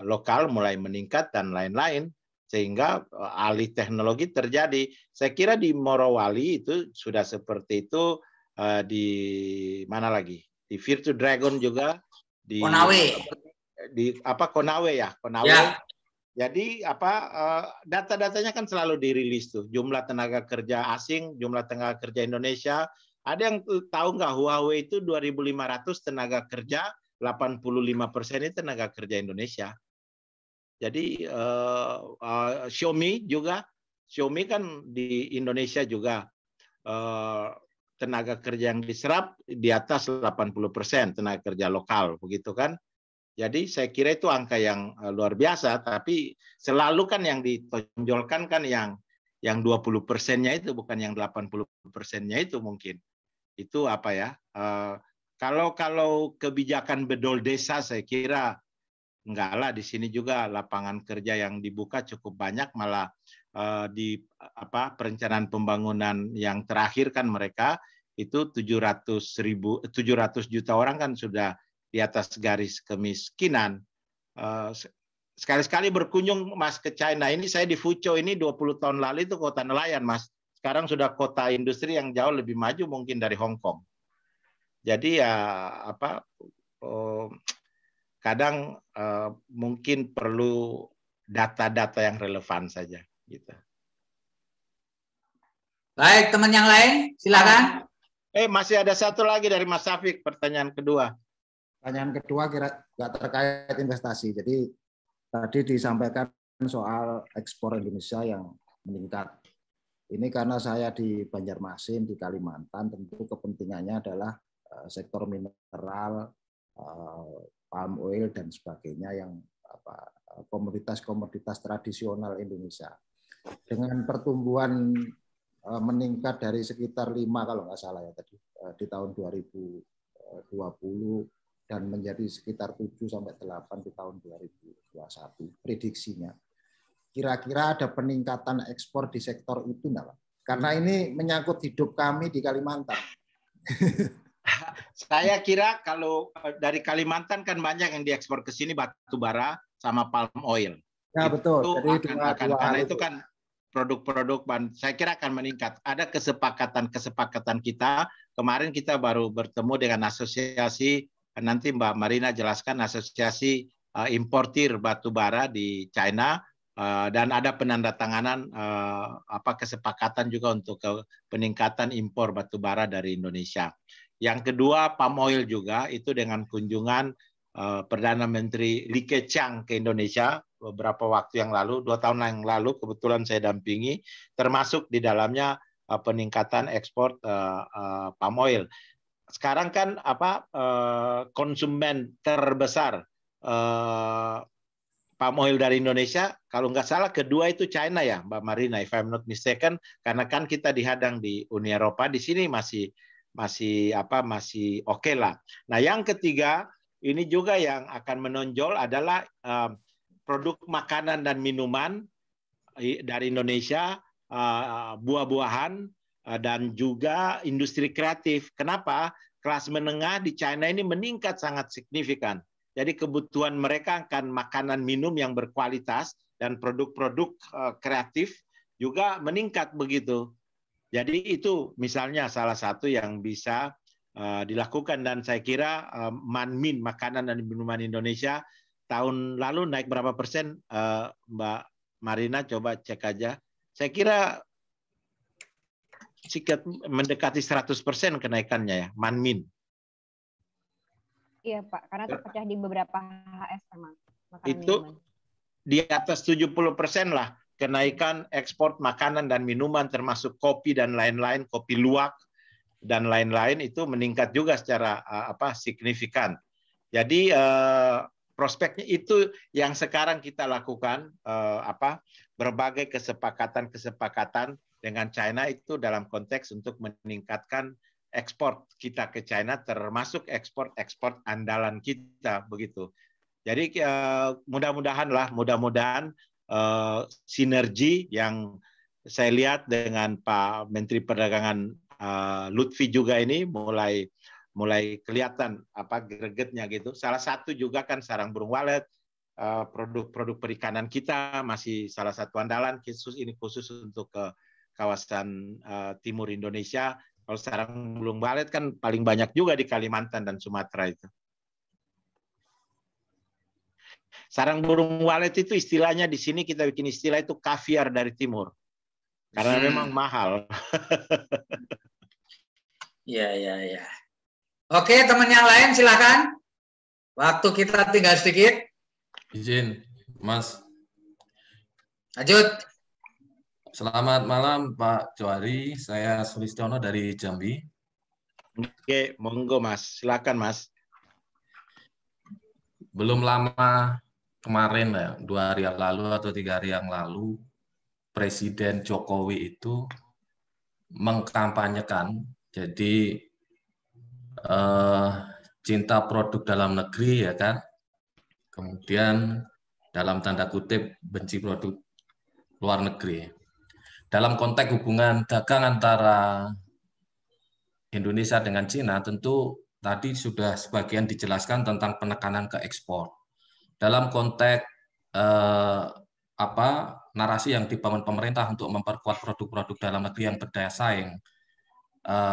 lokal mulai meningkat dan lain-lain sehingga alih teknologi terjadi. Saya kira di Morowali itu sudah seperti itu, di mana lagi? Di Virtu Dragon juga, di Konawe ya. Jadi data-datanya kan selalu dirilis tuh, jumlah tenaga kerja asing, jumlah tenaga kerja Indonesia. Ada yang tahu nggak Huawei itu 2.500 tenaga kerja, 85% itu tenaga kerja Indonesia. Jadi Xiaomi kan di Indonesia juga tenaga kerja yang diserap di atas 80% tenaga kerja lokal, begitu kan? Jadi saya kira itu angka yang luar biasa, tapi selalu kan yang ditonjolkan kan yang 20%-nya itu, bukan yang 80%-nya itu mungkin. Itu kalau kebijakan bedol desa saya kira enggak lah, di sini juga lapangan kerja yang dibuka cukup banyak, malah di perencanaan pembangunan yang terakhir kan mereka itu 700 juta orang kan sudah di atas garis kemiskinan. Sekali-sekali berkunjung Mas ke China. Ini saya di Fuzhou ini 20 tahun lalu itu kota nelayan, Mas. Sekarang sudah kota industri yang jauh lebih maju mungkin dari Hong Kong. Jadi ya kadang mungkin perlu data-data yang relevan saja gitu. Baik, teman yang lain silakan. Masih ada satu lagi dari Mas Syafiq, pertanyaan kedua. Pertanyaan kedua nggak terkait investasi. Jadi tadi disampaikan soal ekspor Indonesia yang meningkat. Ini karena saya di Banjarmasin, di Kalimantan, tentu kepentingannya adalah sektor mineral, palm oil dan sebagainya yang komoditas-komoditas tradisional Indonesia. Dengan pertumbuhan meningkat dari sekitar 5 kalau nggak salah ya tadi di tahun 2020 dan menjadi sekitar 7-8 di tahun 2021 prediksinya. Kira-kira ada peningkatan ekspor di sektor itu enggak, Pak? Karena ini menyangkut hidup kami di Kalimantan. Saya kira kalau dari Kalimantan kan banyak yang diekspor ke sini batu bara sama palm oil. Ya betul. Jadi karena itu kan produk-produk saya kira akan meningkat. Ada kesepakatan kita. Kemarin kita baru bertemu dengan asosiasi, nanti Mbak Marina jelaskan, asosiasi importir batu bara di China, dan ada penandatanganan kesepakatan juga untuk peningkatan impor batu bara dari Indonesia. Yang kedua, palm oil juga itu dengan kunjungan Perdana Menteri Li Keqiang ke Indonesia beberapa waktu yang lalu, 2 tahun yang lalu kebetulan saya dampingi, termasuk di dalamnya peningkatan ekspor palm oil. Sekarang kan konsumen terbesar palm oil dari Indonesia, kalau nggak salah kedua itu China ya, Mbak Marina, if I'm not mistaken, karena kan kita dihadang di Uni Eropa, di sini masih oke lah. Nah, yang ketiga ini juga yang akan menonjol adalah produk makanan dan minuman dari Indonesia, buah-buahan, dan juga industri kreatif. Kenapa? Kelas menengah di China ini meningkat sangat signifikan. Jadi kebutuhan mereka akan makanan minum yang berkualitas dan produk-produk kreatif juga meningkat begitu. Jadi itu misalnya salah satu yang bisa dilakukan, dan saya kira manmin makanan dan minuman Indonesia tahun lalu naik berapa persen, Mbak Marina, coba cek aja. Saya kira mendekati 100% kenaikannya ya, manmin. Iya Pak, karena terpecah di beberapa HS memang. Itu minuman di atas 70% lah kenaikan ekspor makanan dan minuman, termasuk kopi dan lain-lain, kopi luwak dan lain-lain itu meningkat juga secara signifikan. Jadi prospeknya itu yang sekarang kita lakukan, berbagai kesepakatan dengan China itu dalam konteks untuk meningkatkan ekspor kita ke China, termasuk ekspor andalan kita begitu. Jadi mudah-mudahan sinergi yang saya lihat dengan Pak Menteri Perdagangan Lutfi juga ini mulai kelihatan gregetnya gitu. Salah satu juga kan sarang burung walet, produk-produk perikanan kita masih salah satu andalan, khusus untuk ke kawasan timur Indonesia. Kalau sarang burung walet kan paling banyak juga di Kalimantan dan Sumatera itu. Sarang burung walet itu istilahnya di sini kita bikin istilah itu kaviar dari timur. Karena memang mahal. Iya. Oke, teman yang lain silakan. Waktu kita tinggal sedikit. Izin, Mas. Lanjut. Selamat malam, Pak Johari. Saya Sulistiono dari Jambi. Oke, monggo Mas. Silakan Mas. Belum lama kemarin, 2 hari yang lalu atau 3 hari yang lalu, Presiden Jokowi itu mengkampanyekan, jadi cinta produk dalam negeri, ya kan? Kemudian dalam tanda kutip benci produk luar negeri. Dalam konteks hubungan dagang antara Indonesia dengan Cina, tentu tadi sudah sebagian dijelaskan tentang penekanan ke ekspor. Dalam konteks narasi yang dibangun pemerintah untuk memperkuat produk-produk dalam negeri yang berdaya saing,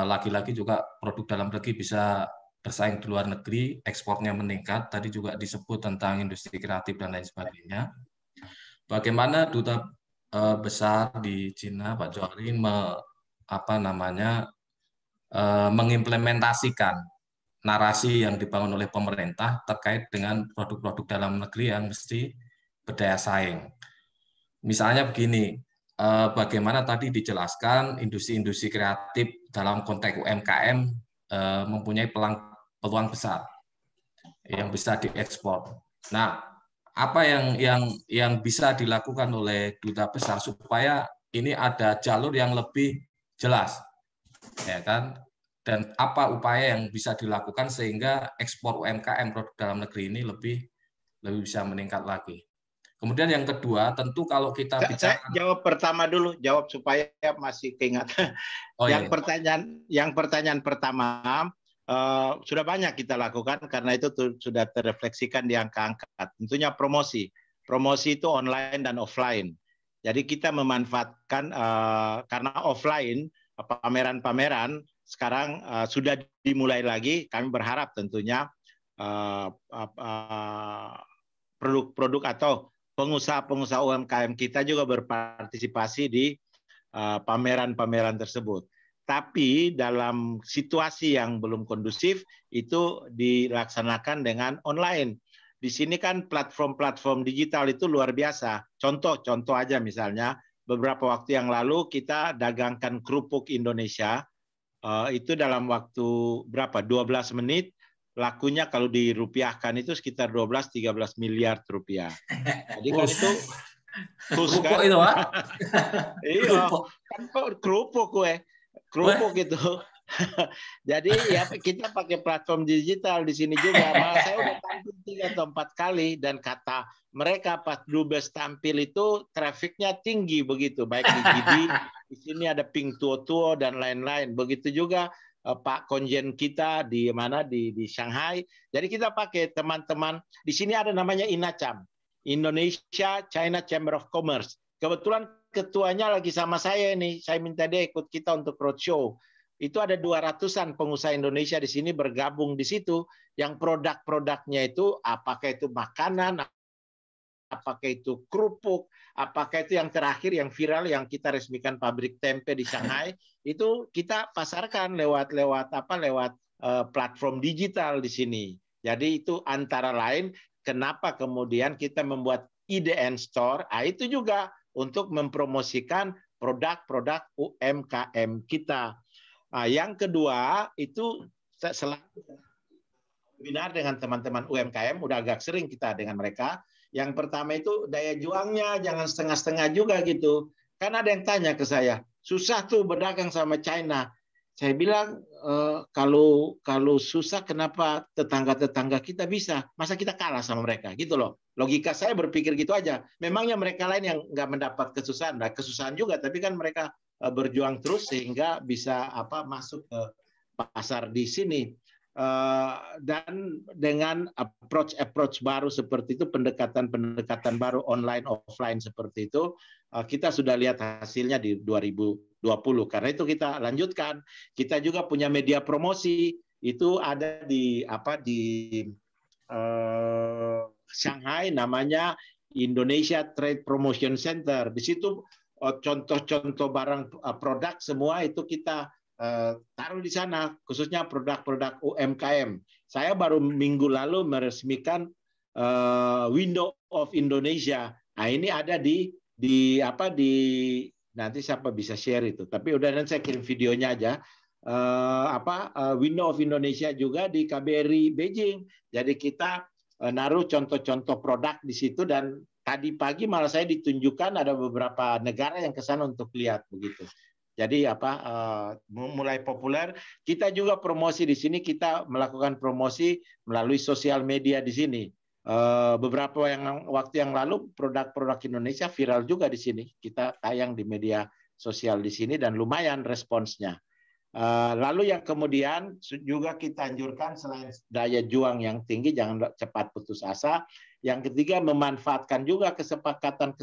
lagi-lagi juga produk dalam negeri bisa bersaing di luar negeri, ekspornya meningkat. Tadi juga disebut tentang industri kreatif dan lain sebagainya. Bagaimana duta besar di Cina, Pak Johari, mengimplementasikan narasi yang dibangun oleh pemerintah terkait dengan produk-produk dalam negeri yang mesti berdaya saing. Misalnya begini, bagaimana tadi dijelaskan industri-industri kreatif dalam konteks UMKM mempunyai peluang besar yang bisa diekspor. Nah, apa yang bisa dilakukan oleh duta besar supaya ini ada jalur yang lebih jelas, ya kan? Dan apa upaya yang bisa dilakukan sehingga ekspor UMKM produk dalam negeri ini lebih bisa meningkat lagi. Kemudian yang kedua, tentu kalau kita bicara, saya jawab pertama dulu, jawab supaya masih keingat. Oh, yang iya. pertanyaan pertama sudah banyak kita lakukan karena itu sudah terrefleksikan di angka-angka. Tentunya promosi itu online dan offline. Jadi kita memanfaatkan karena offline pameran-pameran sekarang sudah dimulai lagi. Kami berharap tentunya produk-produk atau pengusaha-pengusaha UMKM kita juga berpartisipasi di pameran-pameran tersebut. Tapi dalam situasi yang belum kondusif itu dilaksanakan dengan online. Di sini kan platform-platform digital itu luar biasa. Contoh aja misalnya beberapa waktu yang lalu kita dagangkan kerupuk Indonesia. Itu dalam waktu berapa? 12 menit. Lakunya kalau dirupiahkan itu sekitar 12-13 miliar rupiah. Jadi kan itu kerupuk itu, Pak. Iya, kan kerupuk itu. Jadi ya kita pakai platform digital di sini juga. Malah saya udah tampil 3 atau 4 kali dan kata mereka pas dubes tampil itu trafiknya tinggi begitu, baik di GD, di sini ada Ping Tuo dan lain-lain. Begitu juga Pak Konjen kita di mana di Shanghai. Jadi kita pakai teman-teman di sini ada namanya INACAM, Indonesia China Chamber of Commerce. Kebetulan ketuanya lagi sama saya ini. Saya minta dia ikut kita untuk roadshow. Itu ada 200-an pengusaha Indonesia di sini bergabung di situ. Yang produk-produknya itu apakah itu makanan, apakah itu kerupuk, apakah itu yang terakhir yang viral yang kita resmikan pabrik tempe di Shanghai, itu kita pasarkan lewat platform digital di sini. Jadi itu antara lain kenapa kemudian kita membuat IDN Store, itu juga untuk mempromosikan produk-produk UMKM kita. Yang kedua itu selalu webinar dengan teman-teman UMKM, udah agak sering kita dengan mereka. Yang pertama itu daya juangnya jangan setengah-setengah juga gitu. Kan ada yang tanya ke saya, susah tuh berdagang sama China. Saya bilang kalau susah kenapa tetangga-tetangga kita bisa? Masa kita kalah sama mereka gitu loh. Logika saya berpikir gitu aja. Memangnya mereka lain yang nggak mendapat kesusahan, nah, kesusahan juga, tapi kan mereka berjuang terus sehingga bisa masuk ke pasar di sini. Dan dengan approach baru seperti itu, pendekatan baru online offline seperti itu, kita sudah lihat hasilnya di 2020. Karena itu kita lanjutkan. Kita juga punya media promosi, itu ada di Shanghai, namanya Indonesia Trade Promotion Center. Di situ contoh-contoh barang produk semua itu kita taruh di sana, khususnya produk-produk UMKM. Saya baru minggu lalu meresmikan Window of Indonesia. Nah, ini ada di nanti siapa bisa share itu. Tapi udah nanti saya kirim videonya aja. Window of Indonesia juga di KBRI Beijing. Jadi kita naruh contoh-contoh produk di situ, dan tadi pagi malah saya ditunjukkan ada beberapa negara yang ke sana untuk lihat begitu. Jadi mulai populer. Kita juga promosi di sini, kita melakukan promosi melalui sosial media di sini. Beberapa waktu yang lalu produk-produk Indonesia viral juga di sini. Kita tayang di media sosial di sini dan lumayan responsnya. Lalu yang kemudian juga kita anjurkan selain daya juang yang tinggi, jangan cepat putus asa. Yang ketiga, memanfaatkan juga kesepakatan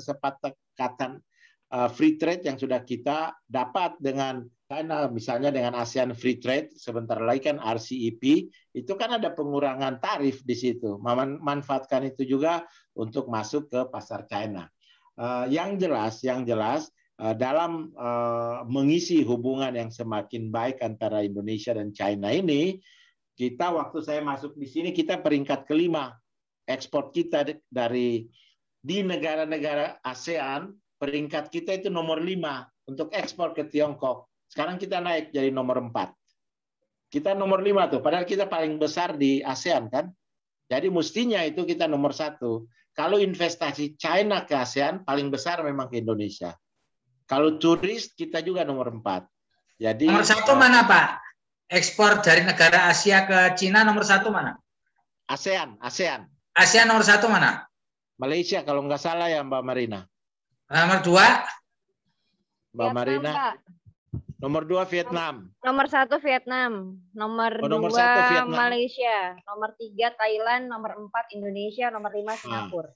free trade yang sudah kita dapat dengan China, misalnya dengan ASEAN Free Trade, sebentar lagi kan RCEP, itu kan ada pengurangan tarif di situ. Manfaatkan itu juga untuk masuk ke pasar China. Yang jelas, dalam mengisi hubungan yang semakin baik antara Indonesia dan China ini, kita waktu saya masuk di sini kita peringkat kelima ekspor kita di negara-negara ASEAN, peringkat kita itu nomor 5 untuk ekspor ke Tiongkok. Sekarang kita naik jadi nomor 4. Kita nomor 5 tuh, padahal kita paling besar di ASEAN kan. Jadi mestinya itu kita nomor 1. Kalau investasi China ke ASEAN paling besar memang ke Indonesia. Kalau turis kita juga nomor 4. Jadi nomor 1 mana Pak? Ekspor dari negara Asia ke Cina nomor 1 mana? ASEAN. ASEAN nomor 1 mana? Malaysia kalau nggak salah ya Mbak Marina. Nomor 2? Mbak Marina. Pak. Nomor 2 Vietnam. Nomor 1 Vietnam. Nomor 2 Vietnam. Malaysia. Nomor 3 Thailand. Nomor 4 Indonesia. Nomor 5 Singapura.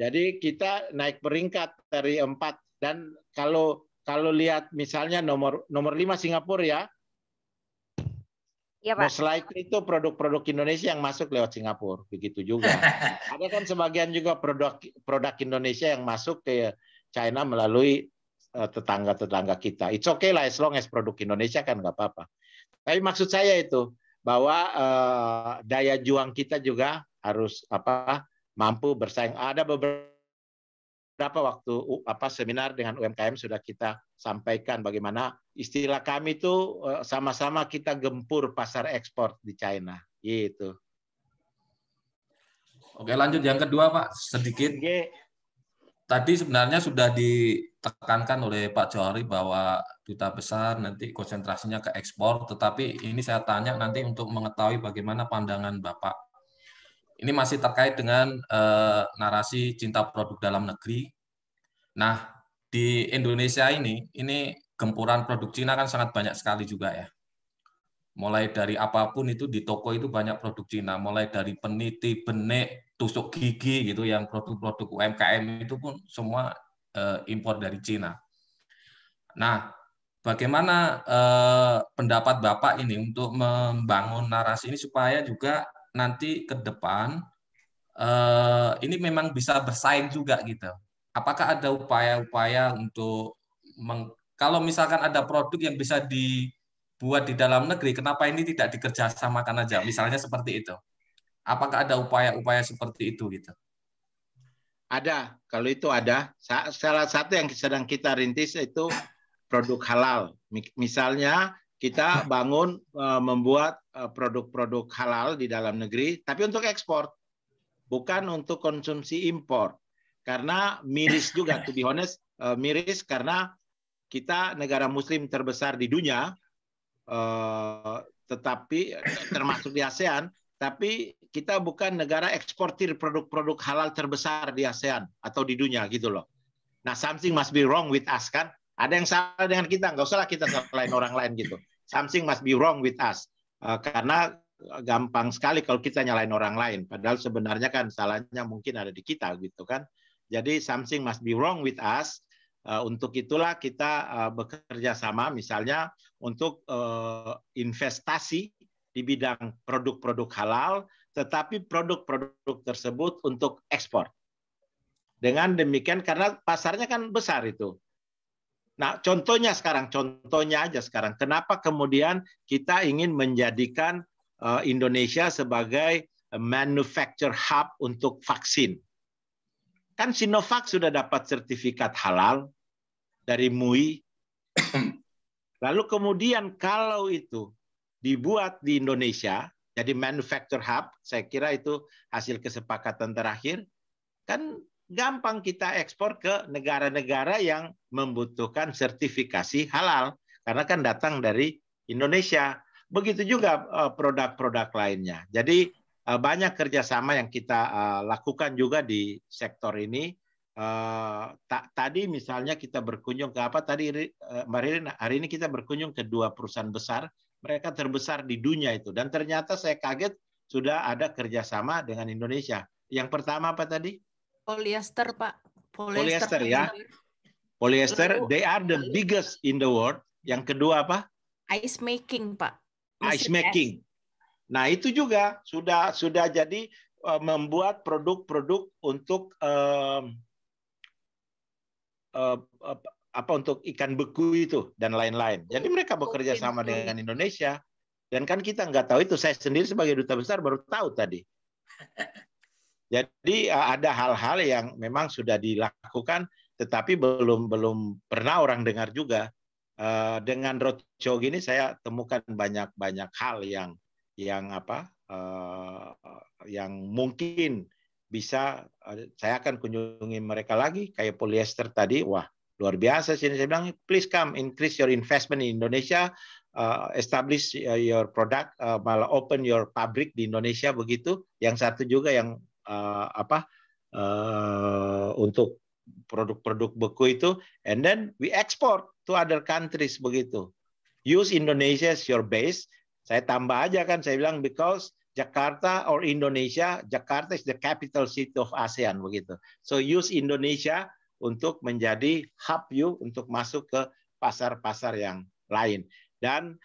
Jadi kita naik peringkat dari 4 dan kalau lihat misalnya nomor 5 Singapura ya. Iya, Pak. Most likely itu produk-produk Indonesia yang masuk lewat Singapura, begitu juga. Ada kan sebagian juga produk Indonesia yang masuk ke China melalui tetangga-tetangga kita. It's okay lah as long as produk Indonesia kan nggak apa-apa. Tapi maksud saya itu bahwa daya juang kita juga harus mampu bersaing. Ada beberapa waktu seminar dengan UMKM sudah kita sampaikan bagaimana istilah kami itu sama-sama kita gempur pasar ekspor di China. Gitu. Oke, lanjut yang kedua Pak, sedikit. Tadi sebenarnya sudah ditekankan oleh Pak Johari bahwa duta besar nanti konsentrasinya ke ekspor, tetapi ini saya tanya nanti untuk mengetahui bagaimana pandangan Bapak. Ini masih terkait dengan narasi cinta produk dalam negeri. Nah, di Indonesia ini gempuran produk Cina kan sangat banyak sekali juga ya. Mulai dari apapun itu di toko itu banyak produk Cina, mulai dari peniti, benik, tusuk gigi gitu yang produk-produk UMKM itu pun semua impor dari Cina. Nah, bagaimana pendapat Bapak ini untuk membangun narasi ini supaya juga nanti ke depan ini memang bisa bersaing juga gitu. Apakah ada upaya-upaya untuk kalau misalkan ada produk yang bisa dibuat di dalam negeri, kenapa ini tidak dikerjasamakan aja? Misalnya seperti itu. Apakah ada upaya-upaya seperti itu gitu? Ada, kalau itu ada. Salah satu yang sedang kita rintis itu produk halal. Misalnya kita bangun membuat produk-produk halal di dalam negeri, tapi untuk ekspor, bukan untuk konsumsi impor. Karena miris juga, to be honest, miris karena kita negara muslim terbesar di dunia, tetapi termasuk di ASEAN, tapi kita bukan negara eksportir produk-produk halal terbesar di ASEAN atau di dunia gitu loh. Nah, something must be wrong with us kan? Ada yang salah dengan kita, nggak usah lah kita salahin orang lain gitu. Something must be wrong with us. Karena gampang sekali kalau kita nyalain orang lain, padahal sebenarnya kan salahnya mungkin ada di kita gitu kan. Jadi something must be wrong with us. Untuk itulah kita bekerja sama misalnya untuk investasi di bidang produk-produk halal, tetapi produk-produk tersebut untuk ekspor. Dengan demikian karena pasarnya kan besar itu. Nah, contohnya aja sekarang, kenapa kemudian kita ingin menjadikan Indonesia sebagai manufacture hub untuk vaksin? Kan Sinovac sudah dapat sertifikat halal dari MUI. Lalu kemudian kalau itu dibuat di Indonesia, jadi manufacture hub, saya kira itu hasil kesepakatan terakhir, kan gampang kita ekspor ke negara-negara yang membutuhkan sertifikasi halal, karena kan datang dari Indonesia. Begitu juga produk-produk lainnya. Jadi banyak kerjasama yang kita lakukan juga di sektor ini. tadi misalnya kita berkunjung ke apa tadi Mbak Ririn, hari ini kita berkunjung ke 2 perusahaan besar, mereka terbesar di dunia itu, dan ternyata saya kaget sudah ada kerjasama dengan Indonesia. Yang pertama apa tadi? Polyester, Pak. Polyester ya. Polyester, they are the biggest in the world. Yang kedua apa? Ice making, Pak. Ice making. Nah, itu juga sudah jadi membuat produk-produk untuk untuk ikan beku itu dan lain-lain. Jadi mereka bekerja sama dengan Indonesia. Dan kan kita nggak tahu itu. Saya sendiri sebagai duta besar baru tahu tadi. Jadi ada hal-hal yang memang sudah dilakukan, tetapi belum pernah orang dengar juga. Dengan roadshow gini saya temukan banyak hal yang mungkin bisa saya akan kunjungi mereka lagi, kayak polyester tadi. Wah, luar biasa sih. Saya bilang please come increase your investment in Indonesia, establish your product, malah open your pabrik di Indonesia begitu. Yang satu juga yang untuk produk-produk beku itu, and then we export to other countries begitu. Use Indonesia as your base. Saya tambah aja kan, saya bilang because Jakarta or Indonesia, Jakarta is the capital city of ASEAN begitu. So use Indonesia untuk menjadi hub you untuk masuk ke pasar-pasar yang lain. Dan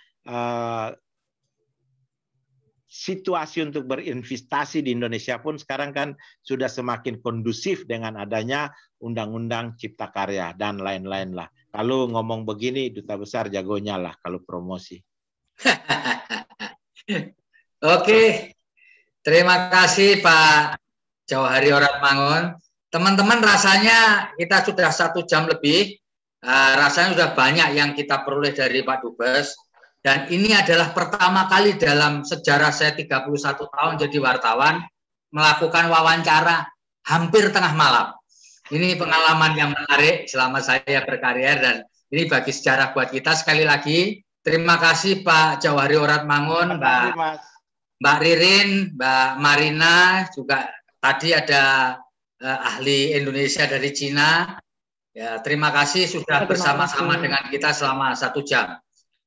situasi untuk berinvestasi di Indonesia pun sekarang kan sudah semakin kondusif dengan adanya Undang-Undang Cipta Karya dan lain-lain lah. Kalau ngomong begini, duta besar jagonya lah kalau promosi. Oke, terima kasih Pak Jauhari Oratmangun. Teman-teman, rasanya kita sudah 1 jam lebih. Rasanya sudah banyak yang kita peroleh dari Pak Dubes. Dan ini adalah pertama kali dalam sejarah saya 31 tahun jadi wartawan melakukan wawancara hampir tengah malam. Ini pengalaman yang menarik selama saya berkarier, dan ini bagi sejarah buat kita. Sekali lagi, terima kasih Pak Jauhari Oratmangun, Mbak Ririn, Mbak Marina, juga tadi ada ahli Indonesia dari Cina. Ya, terima kasih sudah bersama-sama dengan kita selama 1 jam.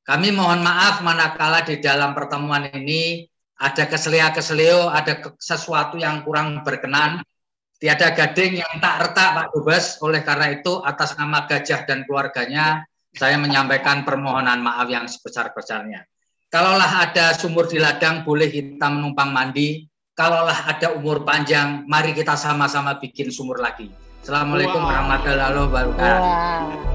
Kami mohon maaf manakala di dalam pertemuan ini ada keselio, ada sesuatu yang kurang berkenan. Tiada gading yang tak retak Pak Dubes. Oleh karena itu, atas nama Gajah dan keluarganya, saya menyampaikan permohonan maaf yang sebesar-besarnya. Kalaulah ada sumur di ladang, boleh kita menumpang mandi. Kalaulah ada umur panjang, mari kita sama-sama bikin sumur lagi. Assalamualaikum warahmatullahi wabarakatuh.